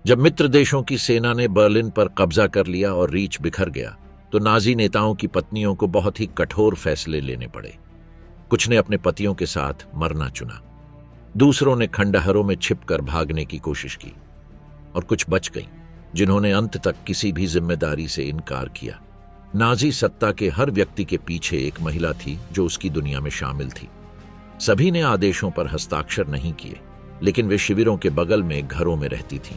जब मित्र देशों की सेना ने बर्लिन पर कब्जा कर लिया और रीच बिखर गया, तो नाजी नेताओं की पत्नियों को बहुत ही कठोर फैसले लेने पड़े। कुछ ने अपने पतियों के साथ मरना चुना, दूसरों ने खंडहरों में छिपकर भागने की कोशिश की, और कुछ बच गईं, जिन्होंने अंत तक किसी भी जिम्मेदारी से इनकार किया। नाजी सत्ता के हर व्यक्ति के पीछे एक महिला थी जो उसकी दुनिया में शामिल थी। सभी ने आदेशों पर हस्ताक्षर नहीं किए, लेकिन वे शिविरों के बगल में घरों में रहती थीं,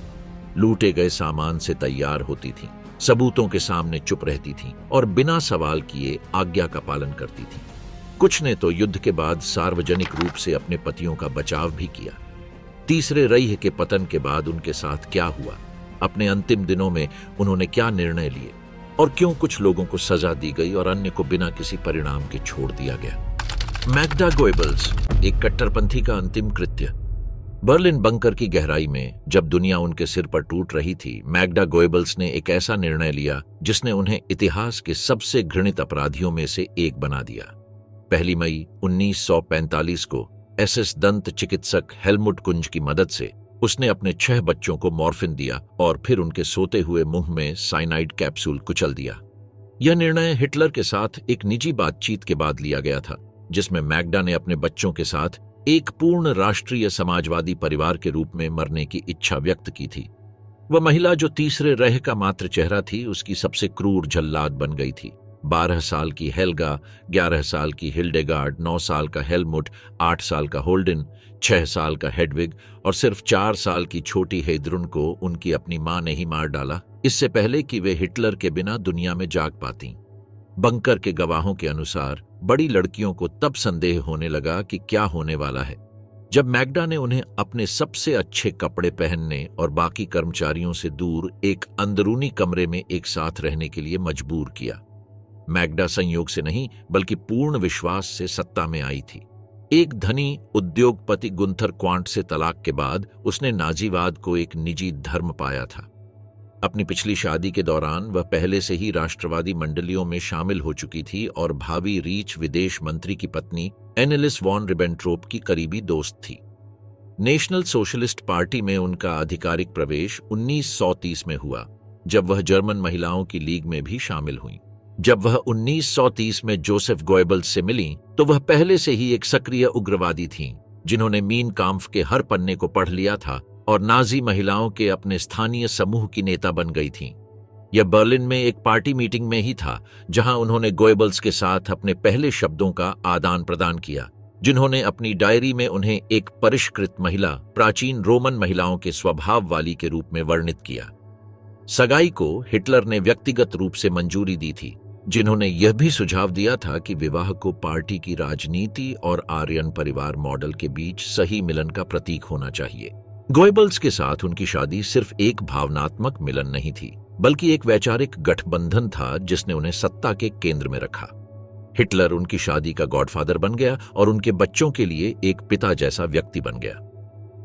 लूटे गए सामान से तैयार होती थीं, सबूतों के सामने चुप रहती थीं और बिना सवाल किए आज्ञा का पालन करती थीं। कुछ ने तो युद्ध के बाद सार्वजनिक रूप से अपने पतियों का बचाव भी किया। तीसरे रईह के पतन के बाद उनके साथ क्या हुआ, अपने अंतिम दिनों में उन्होंने क्या निर्णय लिए, और क्यों कुछ लोगों को सजा दी गई और अन्य को बिना किसी परिणाम के छोड़ दिया गया। मैग्डा गोएबल्स, एक कट्टरपंथी का अंतिम कृत्य। बर्लिन बंकर की गहराई में जब दुनिया उनके सिर पर टूट रही थी, मैग्डा गोएबल्स ने एक ऐसा निर्णय लिया जिसने उन्हें इतिहास के सबसे घृणित अपराधियों में से एक बना दिया। 1 मई 1945 को एसएस दंत चिकित्सक हेलमुट कुंज की मदद से उसने अपने 6 बच्चों को मॉर्फिन दिया और फिर उनके सोते हुए मुंह में साइनाइड कैप्सूल कुचल दिया। यह निर्णय हिटलर के साथ एक निजी बातचीत के बाद लिया गया था, जिसमें मैग्डा ने अपने बच्चों के साथ एक पूर्ण राष्ट्रीय समाजवादी परिवार के रूप में मरने की इच्छा व्यक्त की थी। वह महिला जो तीसरे रह का मात्र चेहरा थी, उसकी सबसे क्रूर जल्लाद बन गई थी। 12 साल की हेल्गा, 11 साल की हिल्डेगार्ड, 9 साल का हेलमुट, 8 साल का होल्डन, 6 साल का हेडविग और सिर्फ 4 साल की छोटी हेद्रुन को उनकी अपनी मां ने ही मार डाला, इससे पहले कि वे हिटलर के बिना दुनिया में जाग पाती। बंकर के गवाहों के अनुसार बड़ी लड़कियों को तब संदेह होने लगा कि क्या होने वाला है, जब मैग्डा ने उन्हें अपने सबसे अच्छे कपड़े पहनने और बाकी कर्मचारियों से दूर एक अंदरूनी कमरे में एक साथ रहने के लिए मजबूर किया। मैग्डा संयोग से नहीं बल्कि पूर्ण विश्वास से सत्ता में आई थी। एक धनी उद्योगपति गुंथर क्वांट से तलाक के बाद उसने नाजीवाद को एक निजी धर्म पाया था। अपनी पिछली शादी के दौरान वह पहले से ही राष्ट्रवादी मंडलियों में शामिल हो चुकी थी और भावी रीच विदेश मंत्री की पत्नी एनेलिस वॉन रिबेंट्रोप की करीबी दोस्त थी। नेशनल सोशलिस्ट पार्टी में उनका आधिकारिक प्रवेश 1930 में हुआ, जब वह जर्मन महिलाओं की लीग में भी शामिल हुई। जब वह 1930 में जोसेफ गोएबल्स से मिली, तो वह पहले से ही एक सक्रिय उग्रवादी थीं, जिन्होंने मीन काम्फ के हर पन्ने को पढ़ लिया था और नाजी महिलाओं के अपने स्थानीय समूह की नेता बन गई थीं। यह बर्लिन में एक पार्टी मीटिंग में ही था जहां उन्होंने गोएबल्स के साथ अपने पहले शब्दों का आदान प्रदान किया, जिन्होंने अपनी डायरी में उन्हें एक परिष्कृत महिला, प्राचीन रोमन महिलाओं के स्वभाव वाली के रूप में वर्णित किया। सगाई को हिटलर ने व्यक्तिगत रूप से मंजूरी दी थी, जिन्होंने यह भी सुझाव दिया था कि विवाह को पार्टी की राजनीति और आर्यन परिवार मॉडल के बीच सही मिलन का प्रतीक होना चाहिए। गोएबल्स के साथ उनकी शादी सिर्फ एक भावनात्मक मिलन नहीं थी, बल्कि एक वैचारिक गठबंधन था जिसने उन्हें सत्ता के केंद्र में रखा। हिटलर उनकी शादी का गॉडफादर बन गया और उनके बच्चों के लिए एक पिता जैसा व्यक्ति बन गया।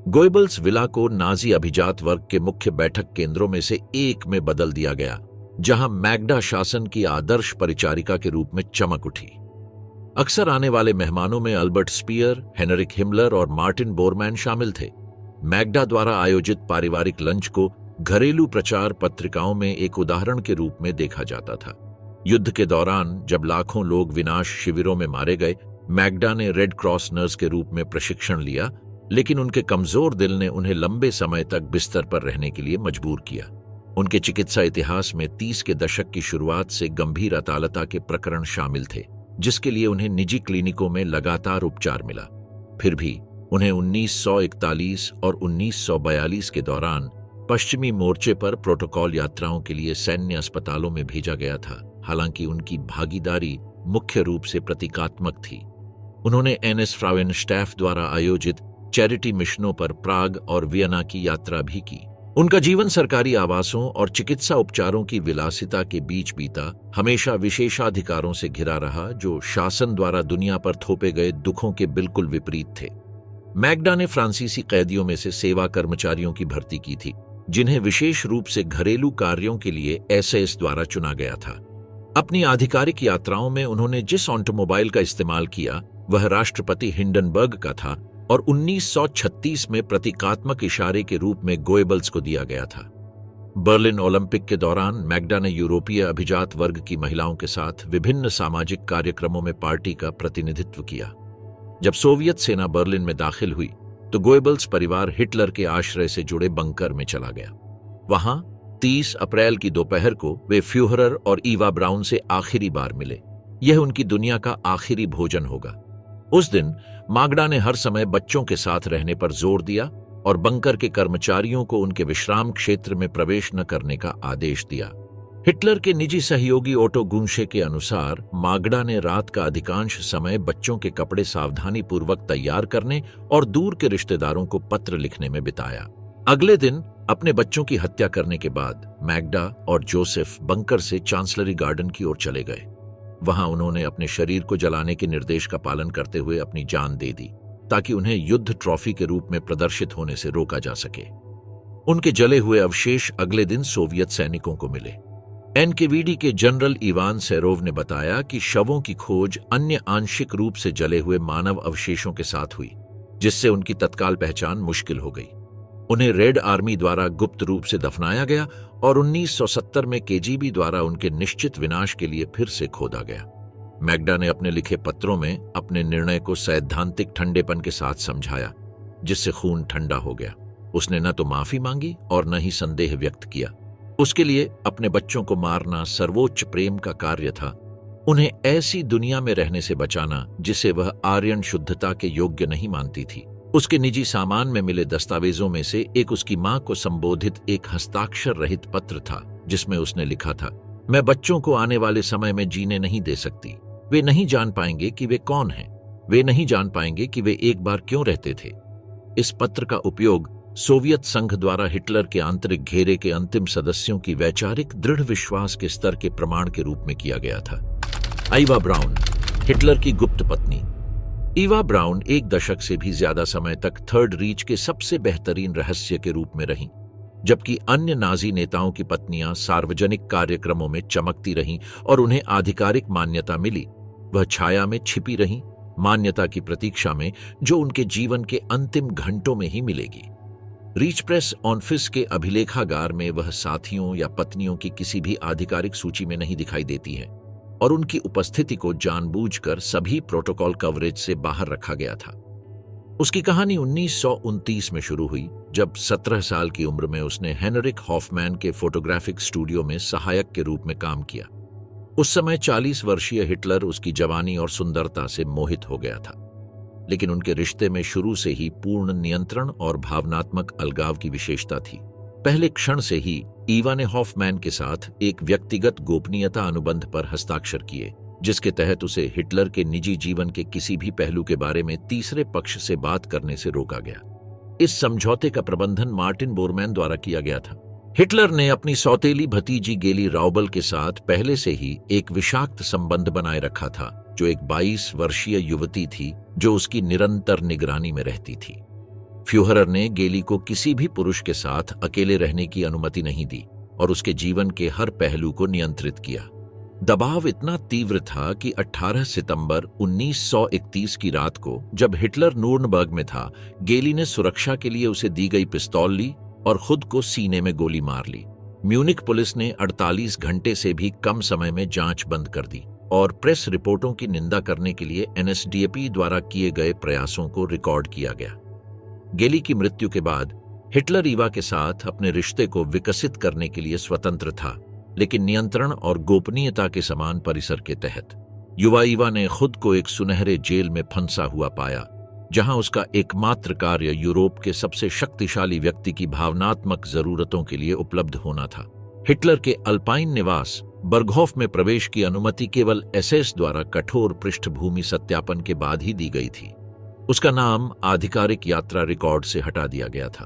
गोएबल्स विला को नाजी अभिजात वर्ग के मुख्य बैठक केंद्रों में से एक में बदल दिया गया, जहां मैग्डा शासन की आदर्श परिचारिका के रूप में चमक उठी। अक्सर आने वाले मेहमानों में अल्बर्ट स्पीयर, हेनरिक हिमलर और मार्टिन बोरमैन शामिल थे। मैग्डा द्वारा आयोजित पारिवारिक लंच को घरेलू प्रचार पत्रिकाओं में एक उदाहरण के रूप में देखा जाता था। युद्ध के दौरान जब लाखों लोग विनाश शिविरों में मारे गए, मैग्डा ने रेड क्रॉस नर्स के रूप में प्रशिक्षण लिया, लेकिन उनके कमजोर दिल ने उन्हें लंबे समय तक बिस्तर पर रहने के लिए मजबूर किया। उनके चिकित्सा इतिहास में 30 के दशक की शुरुआत से गंभीर अतालता के प्रकरण शामिल थे, जिसके लिए उन्हें निजी क्लिनिकों में लगातार उपचार मिला। फिर भी उन्हें 1941 और 1942 के दौरान पश्चिमी मोर्चे पर प्रोटोकॉल यात्राओं के लिए सैन्य अस्पतालों में भेजा गया था। हालांकि उनकी भागीदारी मुख्य रूप से प्रतीकात्मक थी। उन्होंने एनएस फ्राउएनस्टैफ द्वारा आयोजित चैरिटी मिशनों पर प्राग और वियना की यात्रा भी की। उनका जीवन सरकारी आवासों और चिकित्सा उपचारों की विलासिता के बीच बीता, हमेशा विशेषाधिकारों से घिरा रहा, जो शासन द्वारा दुनिया पर थोपे गए दुखों के बिल्कुल विपरीत थे। मैग्डा ने फ्रांसीसी कैदियों में से सेवा कर्मचारियों की भर्ती की थी, जिन्हें विशेष रूप से घरेलू कार्यों के लिए एसएस द्वारा चुना गया था। अपनी आधिकारिक यात्राओं में उन्होंने जिस ऑटोमोबाइल का इस्तेमाल किया वह राष्ट्रपति हिंडनबर्ग का था और 1936 में प्रतीकात्मक इशारे के रूप में गोएबल्स को दिया गया था। बर्लिन ओलंपिक के दौरान मैग्डा ने यूरोपीय अभिजात वर्ग की महिलाओं के साथ विभिन्न सामाजिक कार्यक्रमों में पार्टी का प्रतिनिधित्व किया। जब सोवियत सेना बर्लिन में दाखिल हुई तो गोएबल्स परिवार हिटलर के आश्रय से जुड़े बंकर में चला गया। वहां 30 अप्रैल की दोपहर को वे फ्यूहरर और ईवा ब्राउन से आखिरी बार मिले। यह उनकी दुनिया का आखिरी भोजन होगा। उस दिन मैग्डा ने हर समय बच्चों के साथ रहने पर जोर दिया और बंकर के कर्मचारियों को उनके विश्राम क्षेत्र में प्रवेश न करने का आदेश दिया। हिटलर के निजी सहयोगी ओटो गुंशे के अनुसार मैग्डा ने रात का अधिकांश समय बच्चों के कपड़े सावधानी पूर्वक तैयार करने और दूर के रिश्तेदारों को पत्र लिखने में बिताया। अगले दिन अपने बच्चों की हत्या करने के बाद मैग्डा और जोसेफ बंकर से चांसलरी गार्डन की ओर चले गए। वहां उन्होंने अपने शरीर को जलाने के निर्देश का पालन करते हुए अपनी जान दे दी ताकि उन्हें युद्ध ट्रॉफी के रूप में प्रदर्शित होने से रोका जा सके। उनके जले हुए अवशेष अगले दिन सोवियत सैनिकों को मिले। एनकेवीडी के जनरल इवान सेरोव ने बताया कि शवों की खोज अन्य आंशिक रूप से जले हुए मानव अवशेषों के साथ हुई, जिससे उनकी तत्काल पहचान मुश्किल हो गई। उन्हें रेड आर्मी द्वारा गुप्त रूप से दफनाया गया और 1970 में केजीबी द्वारा उनके निश्चित विनाश के लिए फिर से खोदा गया। मैग्डा ने अपने लिखे पत्रों में अपने निर्णय को सैद्धांतिक ठंडेपन के साथ समझाया, जिससे खून ठंडा हो गया। उसने न तो माफी मांगी और न ही संदेह व्यक्त किया। उसके लिए अपने बच्चों को मारना सर्वोच्च प्रेम का कार्य था। उन्हें ऐसी दुनिया में रहने से बचाना जिसे वह आर्यन शुद्धता के योग्य नहीं मानती थी। उसके निजी सामान में मिले दस्तावेजों में से एक उसकी मां को संबोधित एक हस्ताक्षर रहित पत्र था, जिसमें उसने लिखा था, मैं बच्चों को आने वाले समय में जीने नहीं दे सकती। वे नहीं जान पाएंगे कि वे कौन हैं। वे नहीं जान पाएंगे कि वे एक बार क्यों रहते थे। इस पत्र का उपयोग सोवियत संघ द्वारा हिटलर के आंतरिक घेरे के अंतिम सदस्यों की वैचारिक दृढ़ विश्वास के स्तर के प्रमाण के रूप में किया गया था। ईवा ब्राउन, हिटलर की गुप्त पत्नी। ईवा ब्राउन 1 दशक से भी ज्यादा समय तक थर्ड रीच के सबसे बेहतरीन रहस्य के रूप में रहीं, जबकि अन्य नाजी नेताओं की पत्नियां सार्वजनिक कार्यक्रमों में चमकती रहीं और उन्हें आधिकारिक मान्यता मिली। वह छाया में छिपी रहीं, मान्यता की प्रतीक्षा में जो उनके जीवन के अंतिम घंटों में ही मिलेगी। रीच प्रेस ऑफिस के अभिलेखागार में वह साथियों या पत्नियों की किसी भी आधिकारिक सूची में नहीं दिखाई देती है और उनकी उपस्थिति को जानबूझकर सभी प्रोटोकॉल कवरेज से बाहर रखा गया था। उसकी कहानी 1929 में शुरू हुई, जब 17 साल की उम्र में उसने हेनरिक हॉफमैन के फोटोग्राफिक स्टूडियो में सहायक के रूप में काम किया। उस समय 40 वर्षीय हिटलर उसकी जवानी और सुंदरता से मोहित हो गया था, लेकिन उनके रिश्ते में शुरू से ही पूर्ण नियंत्रण और भावनात्मक अलगाव की विशेषता थी। पहले क्षण से ही ईवा ने हॉफमैन के साथ एक व्यक्तिगत गोपनीयता अनुबंध पर हस्ताक्षर किए, जिसके तहत उसे हिटलर के निजी जीवन के किसी भी पहलू के बारे में तीसरे पक्ष से बात करने से रोका गया। इस समझौते का प्रबंधन मार्टिन बोरमैन द्वारा किया गया था। हिटलर ने अपनी सौतेली भतीजी गेली राउबल के साथ पहले से ही एक विषाक्त संबंध बनाए रखा था, जो एक 22 वर्षीय युवती थी जो उसकी निरंतर निगरानी में रहती थी। फ्यूहरर ने गेली को किसी भी पुरुष के साथ अकेले रहने की अनुमति नहीं दी और उसके जीवन के हर पहलू को नियंत्रित किया। दबाव इतना तीव्र था कि 18 सितंबर 1931 की रात को, जब हिटलर नूर्नबर्ग में था, गेली ने सुरक्षा के लिए उसे दी गई पिस्तौल ली और खुद को सीने में गोली मार ली। म्यूनिक पुलिस ने 48 घंटे से भी कम समय में जांच बंद कर दी और प्रेस रिपोर्टों की निंदा करने के लिए एनएसडीएपी द्वारा किए गए प्रयासों को रिकॉर्ड किया गया। गेली की मृत्यु के बाद हिटलर ईवा के साथ अपने रिश्ते को विकसित करने के लिए स्वतंत्र था, लेकिन नियंत्रण और गोपनीयता के समान परिसर के तहत। युवा ईवा ने खुद को एक सुनहरे जेल में फंसा हुआ पाया, जहां उसका एकमात्र कार्य यूरोप के सबसे शक्तिशाली व्यक्ति की भावनात्मक जरूरतों के लिए उपलब्ध होना था। हिटलर के अल्पाइन निवास बर्गहोफ में प्रवेश की अनुमति केवल एसएस द्वारा कठोर पृष्ठभूमि सत्यापन के बाद ही दी गई थी। उसका नाम आधिकारिक यात्रा रिकॉर्ड से हटा दिया गया था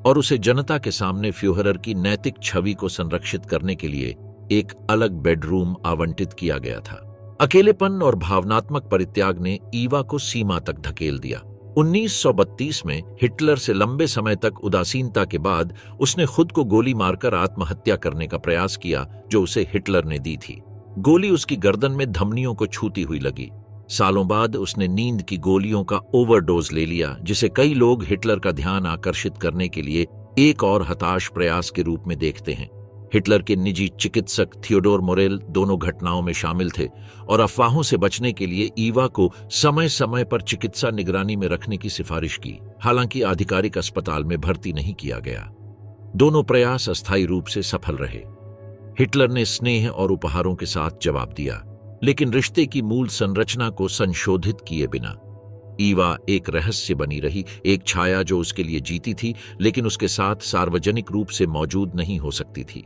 और उसे जनता के सामने फ्यूहरर की नैतिक छवि को संरक्षित करने के लिए एक अलग बेडरूम आवंटित किया गया था। अकेलेपन और भावनात्मक परित्याग ने ईवा को सीमा तक धकेल दिया। 1932 में हिटलर से लंबे समय तक उदासीनता के बाद उसने खुद को गोली मारकर आत्महत्या करने का प्रयास किया, जो उसे हिटलर ने दी थी। गोली उसकी गर्दन में धमनियों को छूती हुई लगी। सालों बाद उसने नींद की गोलियों का ओवरडोज ले लिया, जिसे कई लोग हिटलर का ध्यान आकर्षित करने के लिए एक और हताश प्रयास के रूप में देखते हैं। हिटलर के निजी चिकित्सक थियोडोर मोरेल दोनों घटनाओं में शामिल थे और अफवाहों से बचने के लिए ईवा को समय समय पर चिकित्सा निगरानी में रखने की सिफारिश की। हालांकि आधिकारिक अस्पताल में भर्ती नहीं किया गया। दोनों प्रयास अस्थायी रूप से सफल रहे। हिटलर ने स्नेह और उपहारों के साथ जवाब दिया, लेकिन रिश्ते की मूल संरचना को संशोधित किए बिना। ईवा एक रहस्य बनी रही, एक छाया जो उसके लिए जीती थी लेकिन उसके साथ सार्वजनिक रूप से मौजूद नहीं हो सकती थी।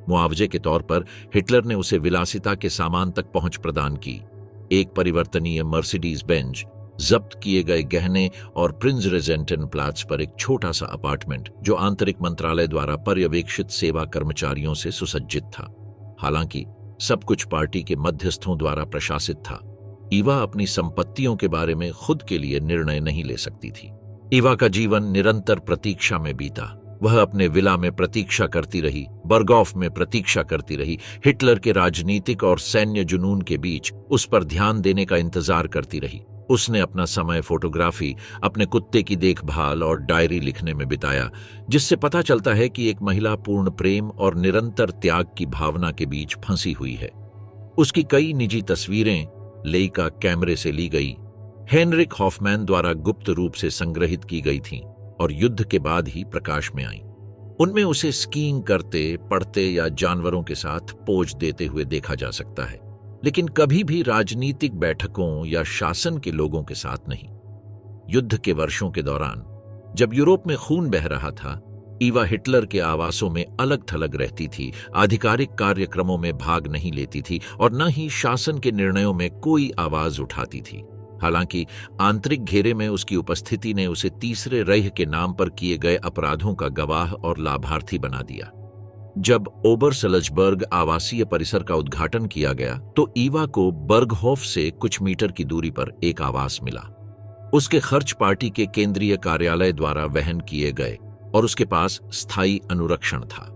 मुआवजे के तौर पर हिटलर ने उसे विलासिता के सामान तक पहुंच प्रदान की। एक परिवर्तनीय मर्सिडीज बेंज, जब्त किए गए गहने और प्रिंस रेजेंटन प्लाट्स पर एक छोटा सा अपार्टमेंट जो आंतरिक मंत्रालय द्वारा पर्यवेक्षित सेवा कर्मचारियों से सुसज्जित था। हालांकि सब कुछ पार्टी के मध्यस्थों द्वारा प्रशासित था। ईवा अपनी संपत्तियों के बारे में खुद के लिए निर्णय नहीं ले सकती थी। ईवा का जीवन निरंतर प्रतीक्षा में बीता। वह अपने विला में प्रतीक्षा करती रही, बर्गॉफ में प्रतीक्षा करती रही, हिटलर के राजनीतिक और सैन्य जुनून के बीच उस पर ध्यान देने का इंतजार करती रही। उसने अपना समय फोटोग्राफी, अपने कुत्ते की देखभाल और डायरी लिखने में बिताया, जिससे पता चलता है कि एक महिला पूर्ण प्रेम और निरंतर त्याग की भावना के बीच फंसी हुई है। उसकी कई निजी तस्वीरें लेइका कैमरे से ली गई, हेनरिक हॉफमैन द्वारा गुप्त रूप से संग्रहित की गई थीं और युद्ध के बाद ही प्रकाश में आईं। उनमें उसे स्कीइंग करते, पढ़ते या जानवरों के साथ पोज देते हुए देखा जा सकता है, लेकिन कभी भी राजनीतिक बैठकों या शासन के लोगों के साथ नहीं। युद्ध के वर्षों के दौरान जब यूरोप में खून बह रहा था, ईवा हिटलर के आवासों में अलग थलग रहती थी, आधिकारिक कार्यक्रमों में भाग नहीं लेती थी और न ही शासन के निर्णयों में कोई आवाज उठाती थी। हालांकि आंतरिक घेरे में उसकी उपस्थिति ने उसे तीसरे रेह के नाम पर किए गए अपराधों का गवाह और लाभार्थी बना दिया। जब ओबरसल्जबर्ग आवासीय परिसर का उद्घाटन किया गया तो ईवा को बर्गहोफ से कुछ मीटर की दूरी पर एक आवास मिला। उसके खर्च पार्टी के केंद्रीय कार्यालय द्वारा वहन किए गए और उसके पास स्थायी अनुरक्षण था।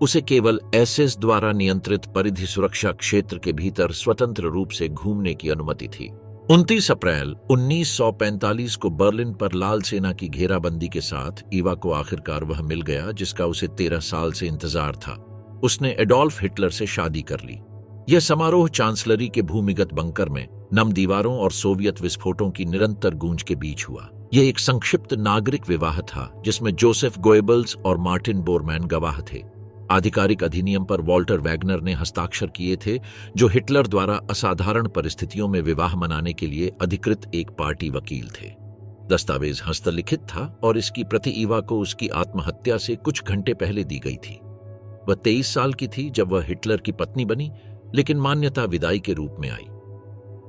उसे केवल एसएस द्वारा नियंत्रित परिधि सुरक्षा क्षेत्र के भीतर स्वतंत्र रूप से घूमने की अनुमति थी। 29 अप्रैल 1945 को बर्लिन पर लाल सेना की घेराबंदी के साथ ईवा को आखिरकार वह मिल गया जिसका उसे 13 साल से इंतजार था। उसने एडोल्फ हिटलर से शादी कर ली। यह समारोह चांसलरी के भूमिगत बंकर में नम दीवारों और सोवियत विस्फोटों की निरंतर गूंज के बीच हुआ। यह एक संक्षिप्त नागरिक विवाह था जिसमें जोसेफ गोएबल्स और मार्टिन बोरमैन गवाह थे। आधिकारिक अधिनियम पर वॉल्टर वैगनर ने हस्ताक्षर किए थे, जो हिटलर द्वारा असाधारण परिस्थितियों में विवाह मनाने के लिए अधिकृत एक पार्टी वकील थे। दस्तावेज हस्तलिखित था और इसकी प्रति ईवा को उसकी आत्महत्या से कुछ घंटे पहले दी गई थी। वह 23 साल की थी जब वह हिटलर की पत्नी बनी, लेकिन मान्यता विदाई के रूप में आई।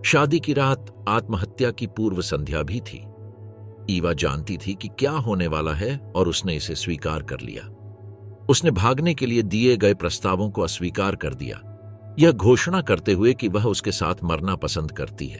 शादी की रात आत्महत्या की पूर्व संध्या भी थी। ईवा जानती थी कि क्या होने वाला है और उसने इसे स्वीकार कर लिया। उसने भागने के लिए दिए गए प्रस्तावों को अस्वीकार कर दिया, यह घोषणा करते हुए कि वह उसके साथ मरना पसंद करती है।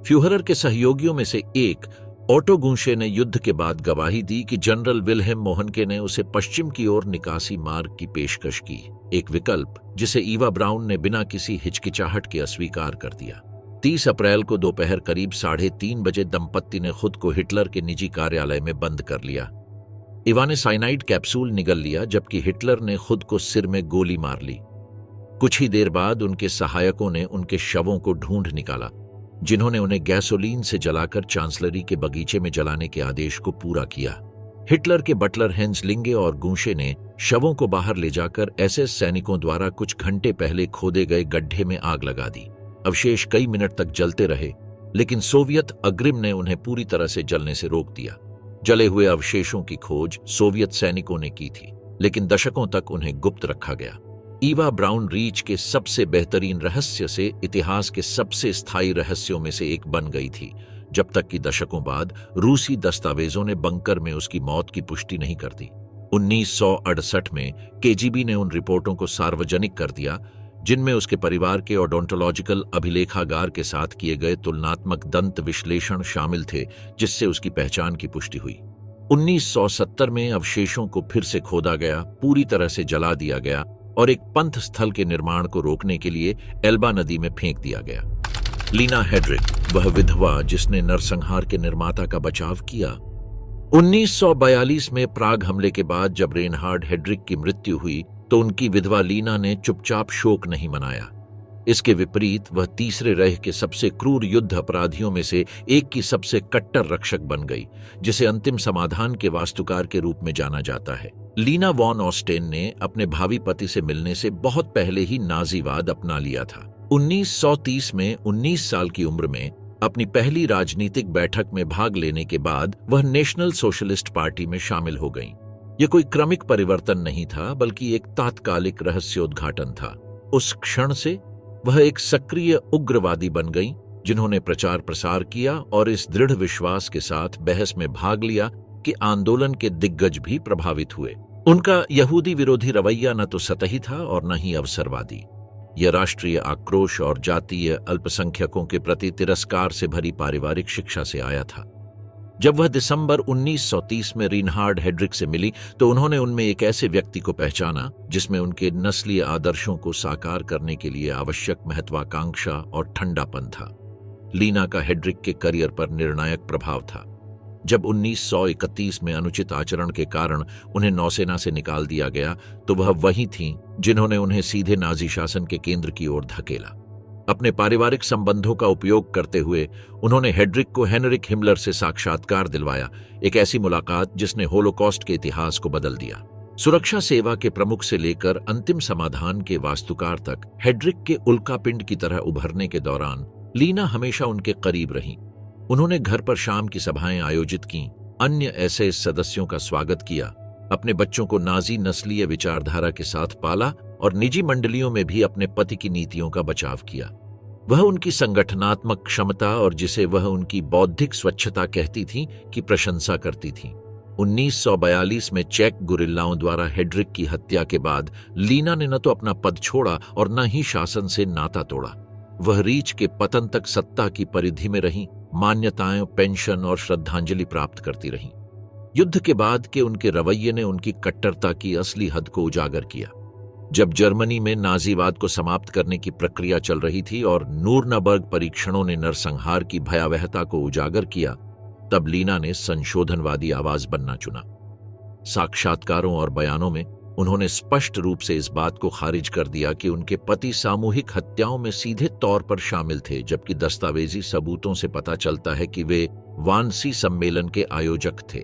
फ्यूहरर के सहयोगियों में से एक ऑटो गुंशे ने युद्ध के बाद गवाही दी कि जनरल विल्हेम मोहनके ने उसे पश्चिम की ओर निकासी मार्ग की पेशकश की, एक विकल्प जिसे ईवा ब्राउन ने बिना किसी हिचकिचाहट के अस्वीकार कर दिया। 30 अप्रैल को दोपहर करीब 3:30 बजे दंपत्ति ने खुद को हिटलर के निजी कार्यालय में बंद कर लिया। ईवा ने साइनाइड कैप्सूल निगल लिया, जबकि हिटलर ने खुद को सिर में गोली मार ली। कुछ ही देर बाद उनके सहायकों ने उनके शवों को ढूंढ निकाला, जिन्होंने उन्हें गैसोलीन से जलाकर चांसलरी के बगीचे में जलाने के आदेश को पूरा किया। हिटलर के बटलर हेंस लिंगे और गूंशे ने शवों को बाहर ले जाकर एसएस सैनिकों द्वारा कुछ घंटे पहले खोदे गए गड्ढे में आग लगा दी। अवशेष कई मिनट तक जलते रहे, लेकिन सोवियत अग्रिम ने उन्हें पूरी तरह से जलने से रोक दिया। जले हुए अवशेषों की खोज सोवियत सैनिकों ने की थी, लेकिन दशकों तक उन्हें गुप्त रखा गया। ईवा ब्राउन रीच के सबसे बेहतरीन रहस्य से इतिहास के सबसे स्थायी रहस्यों में से एक बन गई थी, जब तक कि दशकों बाद रूसी दस्तावेजों ने बंकर में उसकी मौत की पुष्टि नहीं कर दी। 1968 में केजीबी ने उन रिपोर्टों को सार्वजनिक कर दिया जिनमें उसके परिवार के ओडोंटोलॉजिकल अभिलेखागार के साथ किए गए तुलनात्मक दंत विश्लेषण शामिल थे, जिससे उसकी पहचान की पुष्टि हुई। 1970 में अवशेषों को फिर से खोदा गया, पूरी तरह से जला दिया गया और एक पंथ स्थल के निर्माण को रोकने के लिए एल्बा नदी में फेंक दिया गया। लीना हेड्रिक, वह विधवा जिसने नरसंहार के निर्माता का बचाव किया। 1942 में प्राग हमले के बाद जब रेनहार्ड हेड्रिक की मृत्यु हुई तो उनकी विधवा लीना ने चुपचाप शोक नहीं मनाया। इसके विपरीत वह तीसरे रेह के सबसे क्रूर युद्ध अपराधियों में से एक की सबसे कट्टर रक्षक बन गई, जिसे अंतिम समाधान के वास्तुकार के रूप में जाना जाता है। लीना वॉन ऑस्टेन ने अपने भावी पति से मिलने से बहुत पहले ही नाजीवाद अपना लिया था। 1930 में 19 साल की उम्र में अपनी पहली राजनीतिक बैठक में भाग लेने के बाद वह नेशनल सोशलिस्ट पार्टी में शामिल हो गईं। यह कोई क्रमिक परिवर्तन नहीं था, बल्कि एक तात्कालिक रहस्योद्घाटन था। उस क्षण से वह एक सक्रिय उग्रवादी बन गईं, जिन्होंने प्रचार प्रसार किया और इस दृढ़ विश्वास के साथ बहस में भाग लिया कि आंदोलन के दिग्गज भी प्रभावित हुए। उनका यहूदी विरोधी रवैया न तो सतही था और न ही अवसरवादी। यह राष्ट्रीय आक्रोश और जातीय अल्पसंख्यकों के प्रति तिरस्कार से भरी पारिवारिक शिक्षा से आया था। जब वह दिसंबर 1930 में रेनहार्ड हेड्रिक से मिली तो उन्होंने उनमें एक ऐसे व्यक्ति को पहचाना जिसमें उनके नस्लीय आदर्शों को साकार करने के लिए आवश्यक महत्वाकांक्षा और ठंडापन था। लीना का हेड्रिक के करियर पर निर्णायक प्रभाव था। जब 1931 में अनुचित आचरण के कारण उन्हें नौसेना से निकाल दिया गया तो वह वही थीं जिन्होंने उन्हें सीधे नाजी शासन के केंद्र की ओर धकेला। अपने पारिवारिक संबंधों का उपयोग करते हुए उन्होंने हेड्रिक को हेनरिक हिमलर से साक्षात्कार दिलवाया, एक ऐसी मुलाकात जिसने होलोकॉस्ट के इतिहास को बदल दिया। सुरक्षा सेवा के प्रमुख से लेकर अंतिम समाधान के वास्तुकार तक हेड्रिक के उल्कापिंड की तरह उभरने के दौरान लीना हमेशा उनके करीब रहीं। उन्होंने घर पर शाम की सभाएं आयोजित कीं, अन्य ऐसे सदस्यों का स्वागत किया, अपने बच्चों को नाजी नस्लीय विचारधारा के साथ पाला और निजी मंडलियों में भी अपने पति की नीतियों का बचाव किया। वह उनकी संगठनात्मक क्षमता और जिसे वह उनकी बौद्धिक स्वच्छता कहती थीं की प्रशंसा करती थीं। 1942 में चेक गुरिल्लाओं द्वारा हेड्रिक की हत्या के बाद लीना ने न तो अपना पद छोड़ा और न ही शासन से नाता तोड़ा। वह रीच के पतन तक सत्ता की परिधि में रहीं, मान्यताएं, पेंशन और श्रद्धांजलि प्राप्त करती रहीं। युद्ध के बाद के उनके रवैये ने उनकी कट्टरता की असली हद को उजागर किया। जब जर्मनी में नाजीवाद को समाप्त करने की प्रक्रिया चल रही थी और नूरनबर्ग परीक्षणों ने नरसंहार की भयावहता को उजागर किया, तब लीना ने संशोधनवादी आवाज बनना चुना। साक्षात्कारों और बयानों में उन्होंने स्पष्ट रूप से इस बात को खारिज कर दिया कि उनके पति सामूहिक हत्याओं में सीधे तौर पर शामिल थे, जबकि दस्तावेजी सबूतों से पता चलता है कि वे वानसी सम्मेलन के आयोजक थे।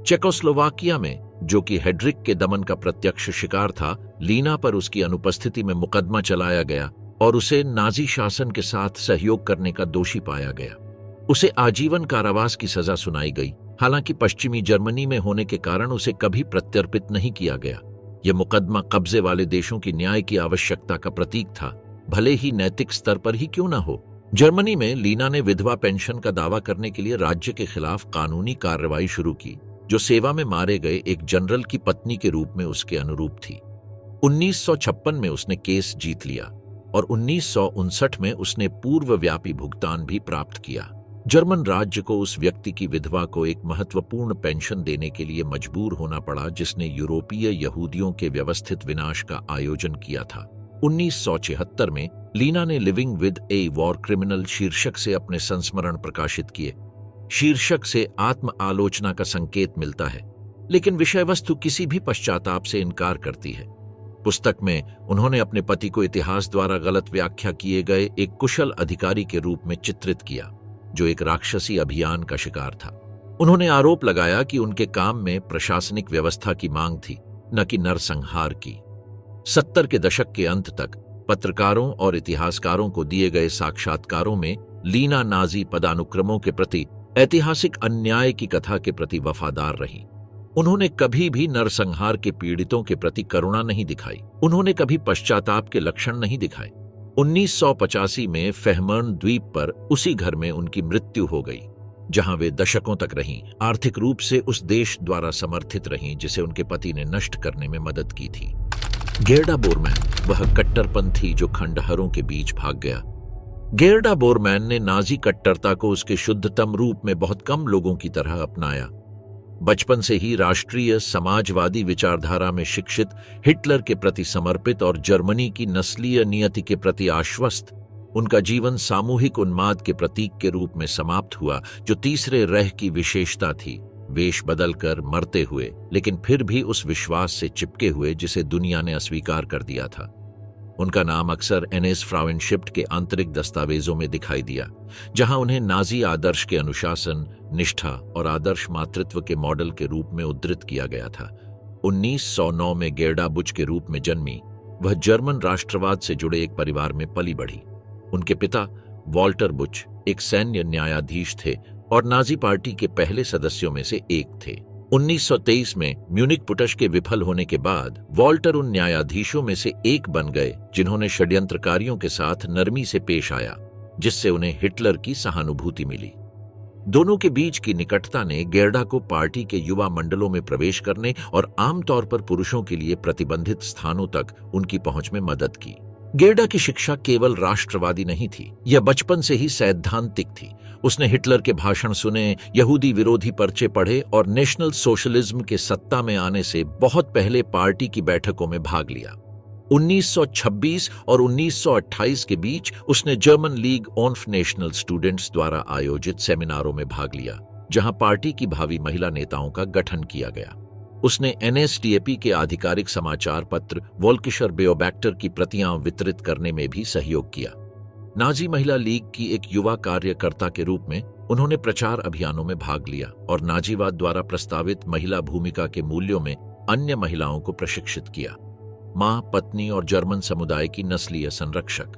चेकोस्लोवाकिया में, जो कि हेड्रिक के दमन का प्रत्यक्ष शिकार था, लीना पर उसकी अनुपस्थिति में मुकदमा चलाया गया और उसे नाजी शासन के साथ सहयोग करने का दोषी पाया गया। उसे आजीवन कारावास की सजा सुनाई गई। हालांकि पश्चिमी जर्मनी में होने के कारण उसे कभी प्रत्यर्पित नहीं किया गया। यह मुकदमा कब्जे वाले देशों की न्याय की आवश्यकता का प्रतीक था, भले ही नैतिक स्तर पर ही क्यों न हो। जर्मनी में लीना ने विधवा पेंशन का दावा करने के लिए राज्य के खिलाफ कानूनी कार्रवाई शुरू की, जो सेवा में मारे गए एक जनरल की पत्नी के रूप में उसके अनुरूप थी। 1956 में उसने केस जीत लिया और 1959 में उसने पूर्वव्यापी भुगतान भी प्राप्त किया। जर्मन राज्य को उस व्यक्ति की विधवा को एक महत्वपूर्ण पेंशन देने के लिए मजबूर होना पड़ा जिसने यूरोपीय यहूदियों के व्यवस्थित विनाश का आयोजन किया था। 1976 में लीना ने living with a war criminal शीर्षक से अपने संस्मरण प्रकाशित किए। शीर्षक से आत्म आलोचना का संकेत मिलता है, लेकिन विषय वस्तु किसी भी पश्चाताप से इनकार करती है। पुस्तक में उन्होंने अपने पति को इतिहास द्वारा गलत व्याख्या किए गए एक कुशल अधिकारी के रूप में चित्रित किया, जो एक राक्षसी अभियान का शिकार था। उन्होंने आरोप लगाया कि उनके काम में प्रशासनिक व्यवस्था की मांग थी, न कि नरसंहार की। 70 के दशक के अंत तक पत्रकारों और इतिहासकारों को दिए गए साक्षात्कारों में लीना नाजी पदानुक्रमों के प्रति ऐतिहासिक अन्याय की कथा के प्रति वफादार रही। उन्होंने कभी भी नरसंहार के पीड़ितों के प्रति करुणा नहीं दिखाई। उन्होंने कभी पश्चाताप के लक्षण नहीं दिखाए। 1985 में फेहमर्न द्वीप पर उसी घर में उनकी मृत्यु हो गई, जहां वे दशकों तक रहीं। आर्थिक रूप से उस देश द्वारा समर्थित रहीं जिसे उनके पति ने नष्ट करने में मदद की थी। गेर्डा बोरमैन, वह कट्टरपंथी जो खंडहरों के बीच भाग गया। गेर्डा बोरमैन ने नाजी कट्टरता को उसके शुद्धतम रूप में बहुत कम लोगों की तरह अपनाया। बचपन से ही राष्ट्रीय समाजवादी विचारधारा में शिक्षित, हिटलर के प्रति समर्पित और जर्मनी की नस्लीय नियति के प्रति आश्वस्त, उनका जीवन सामूहिक उन्माद के प्रतीक के रूप में समाप्त हुआ, जो तीसरे रह की विशेषता थी, वेश बदलकर मरते हुए, लेकिन फिर भी उस विश्वास से चिपके हुए जिसे दुनिया ने अस्वीकार कर दिया था। उनका नाम अक्सर एनेस फ्राउनशिफ्ट के आंतरिक दस्तावेजों में दिखाई दिया, जहां उन्हें नाजी आदर्श के अनुशासन, निष्ठा और आदर्श मातृत्व के मॉडल के रूप में उद्धृत किया गया था। 1909 में गेर्डा बुच के रूप में जन्मी, वह जर्मन राष्ट्रवाद से जुड़े एक परिवार में पली बढ़ी। उनके पिता वॉल्टर बुच एक सैन्य न्यायाधीश थे और नाजी पार्टी के पहले सदस्यों में से एक थे। 1923 में म्यूनिक पुटश के विफल होने के बाद वॉल्टर उन न्यायाधीशों में से एक बन गए जिन्होंने षड्यंत्रकारियों के साथ नरमी से पेश आया, जिससे उन्हें हिटलर की सहानुभूति मिली। दोनों के बीच की निकटता ने गेर्डा को पार्टी के युवा मंडलों में प्रवेश करने और आमतौर पर पुरुषों के लिए प्रतिबंधित स्थानों तक उनकी पहुंच में मदद की। गेर्डा की शिक्षा केवल राष्ट्रवादी नहीं थी, यह बचपन से ही सैद्धांतिक थी। उसने हिटलर के भाषण सुने, यहूदी विरोधी पर्चे पढ़े और नेशनल सोशलिज्म के सत्ता में आने से बहुत पहले पार्टी की बैठकों में भाग लिया। 1926 और 1928 के बीच उसने German league of national students द्वारा आयोजित सेमिनारों में भाग लिया, जहां पार्टी की भावी महिला नेताओं का गठन किया गया। उसने एनएसडीएपी के आधिकारिक समाचार पत्र वोल्किशर बेओबैक्टर की प्रतियां वितरित करने में भी सहयोग किया। नाजी महिला लीग की एक युवा कार्यकर्ता के रूप में उन्होंने प्रचार अभियानों में भाग लिया और नाजीवाद द्वारा प्रस्तावित महिला भूमिका के मूल्यों में अन्य महिलाओं को प्रशिक्षित किया। मां, पत्नी और जर्मन समुदाय की नस्लीय संरक्षक,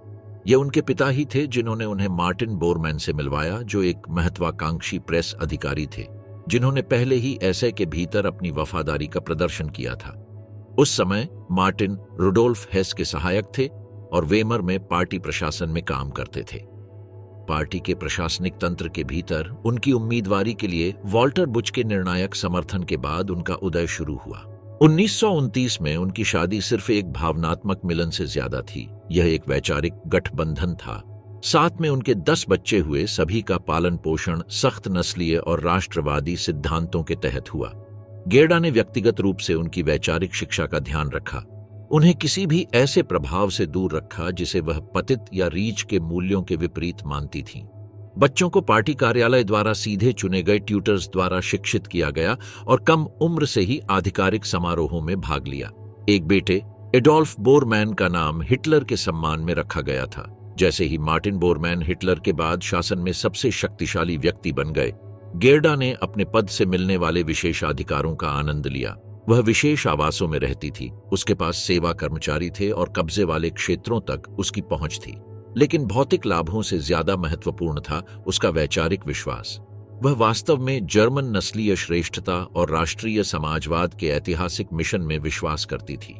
ये उनके पिता ही थे जिन्होंने उन्हें मार्टिन बोरमैन से मिलवाया, जो एक महत्वाकांक्षी प्रेस अधिकारी थे जिन्होंने पहले ही ऐसे के भीतर अपनी वफादारी का प्रदर्शन किया था। उस समय मार्टिन रुडोल्फ हेस के सहायक थे और वेमर में पार्टी प्रशासन में काम करते थे। पार्टी के प्रशासनिक तंत्र के भीतर उनकी उम्मीदवारी के लिए वॉल्टर बुच के निर्णायक समर्थन के बाद उनका उदय शुरू हुआ। 1929 में उनकी शादी सिर्फ एक भावनात्मक मिलन से ज्यादा थी, यह एक वैचारिक गठबंधन था। साथ में उनके 10 बच्चे हुए, सभी का पालन पोषण सख्त नस्लीय और राष्ट्रवादी सिद्धांतों के तहत हुआ। गेर्डा ने व्यक्तिगत रूप से उनकी वैचारिक शिक्षा का ध्यान रखा, उन्हें किसी भी ऐसे प्रभाव से दूर रखा जिसे वह पतित या रीच के मूल्यों के विपरीत मानती थीं। बच्चों को पार्टी कार्यालय द्वारा सीधे चुने गए ट्यूटर्स द्वारा शिक्षित किया गया और कम उम्र से ही आधिकारिक समारोहों में भाग लिया। एक बेटे एडोल्फ बोरमैन का नाम हिटलर के सम्मान में रखा गया था। जैसे ही मार्टिन बोरमैन हिटलर के बाद शासन में सबसे शक्तिशाली व्यक्ति बन गए, गेर्डा ने अपने पद से मिलने वाले विशेषाधिकारों का आनंद लिया। वह विशेष आवासों में रहती थी, उसके पास सेवा कर्मचारी थे और कब्जे वाले क्षेत्रों तक उसकी पहुंच थी। लेकिन भौतिक लाभों से ज्यादा महत्वपूर्ण था उसका वैचारिक विश्वास। वह वास्तव में जर्मन नस्लीय श्रेष्ठता और राष्ट्रीय समाजवाद के ऐतिहासिक मिशन में विश्वास करती थी।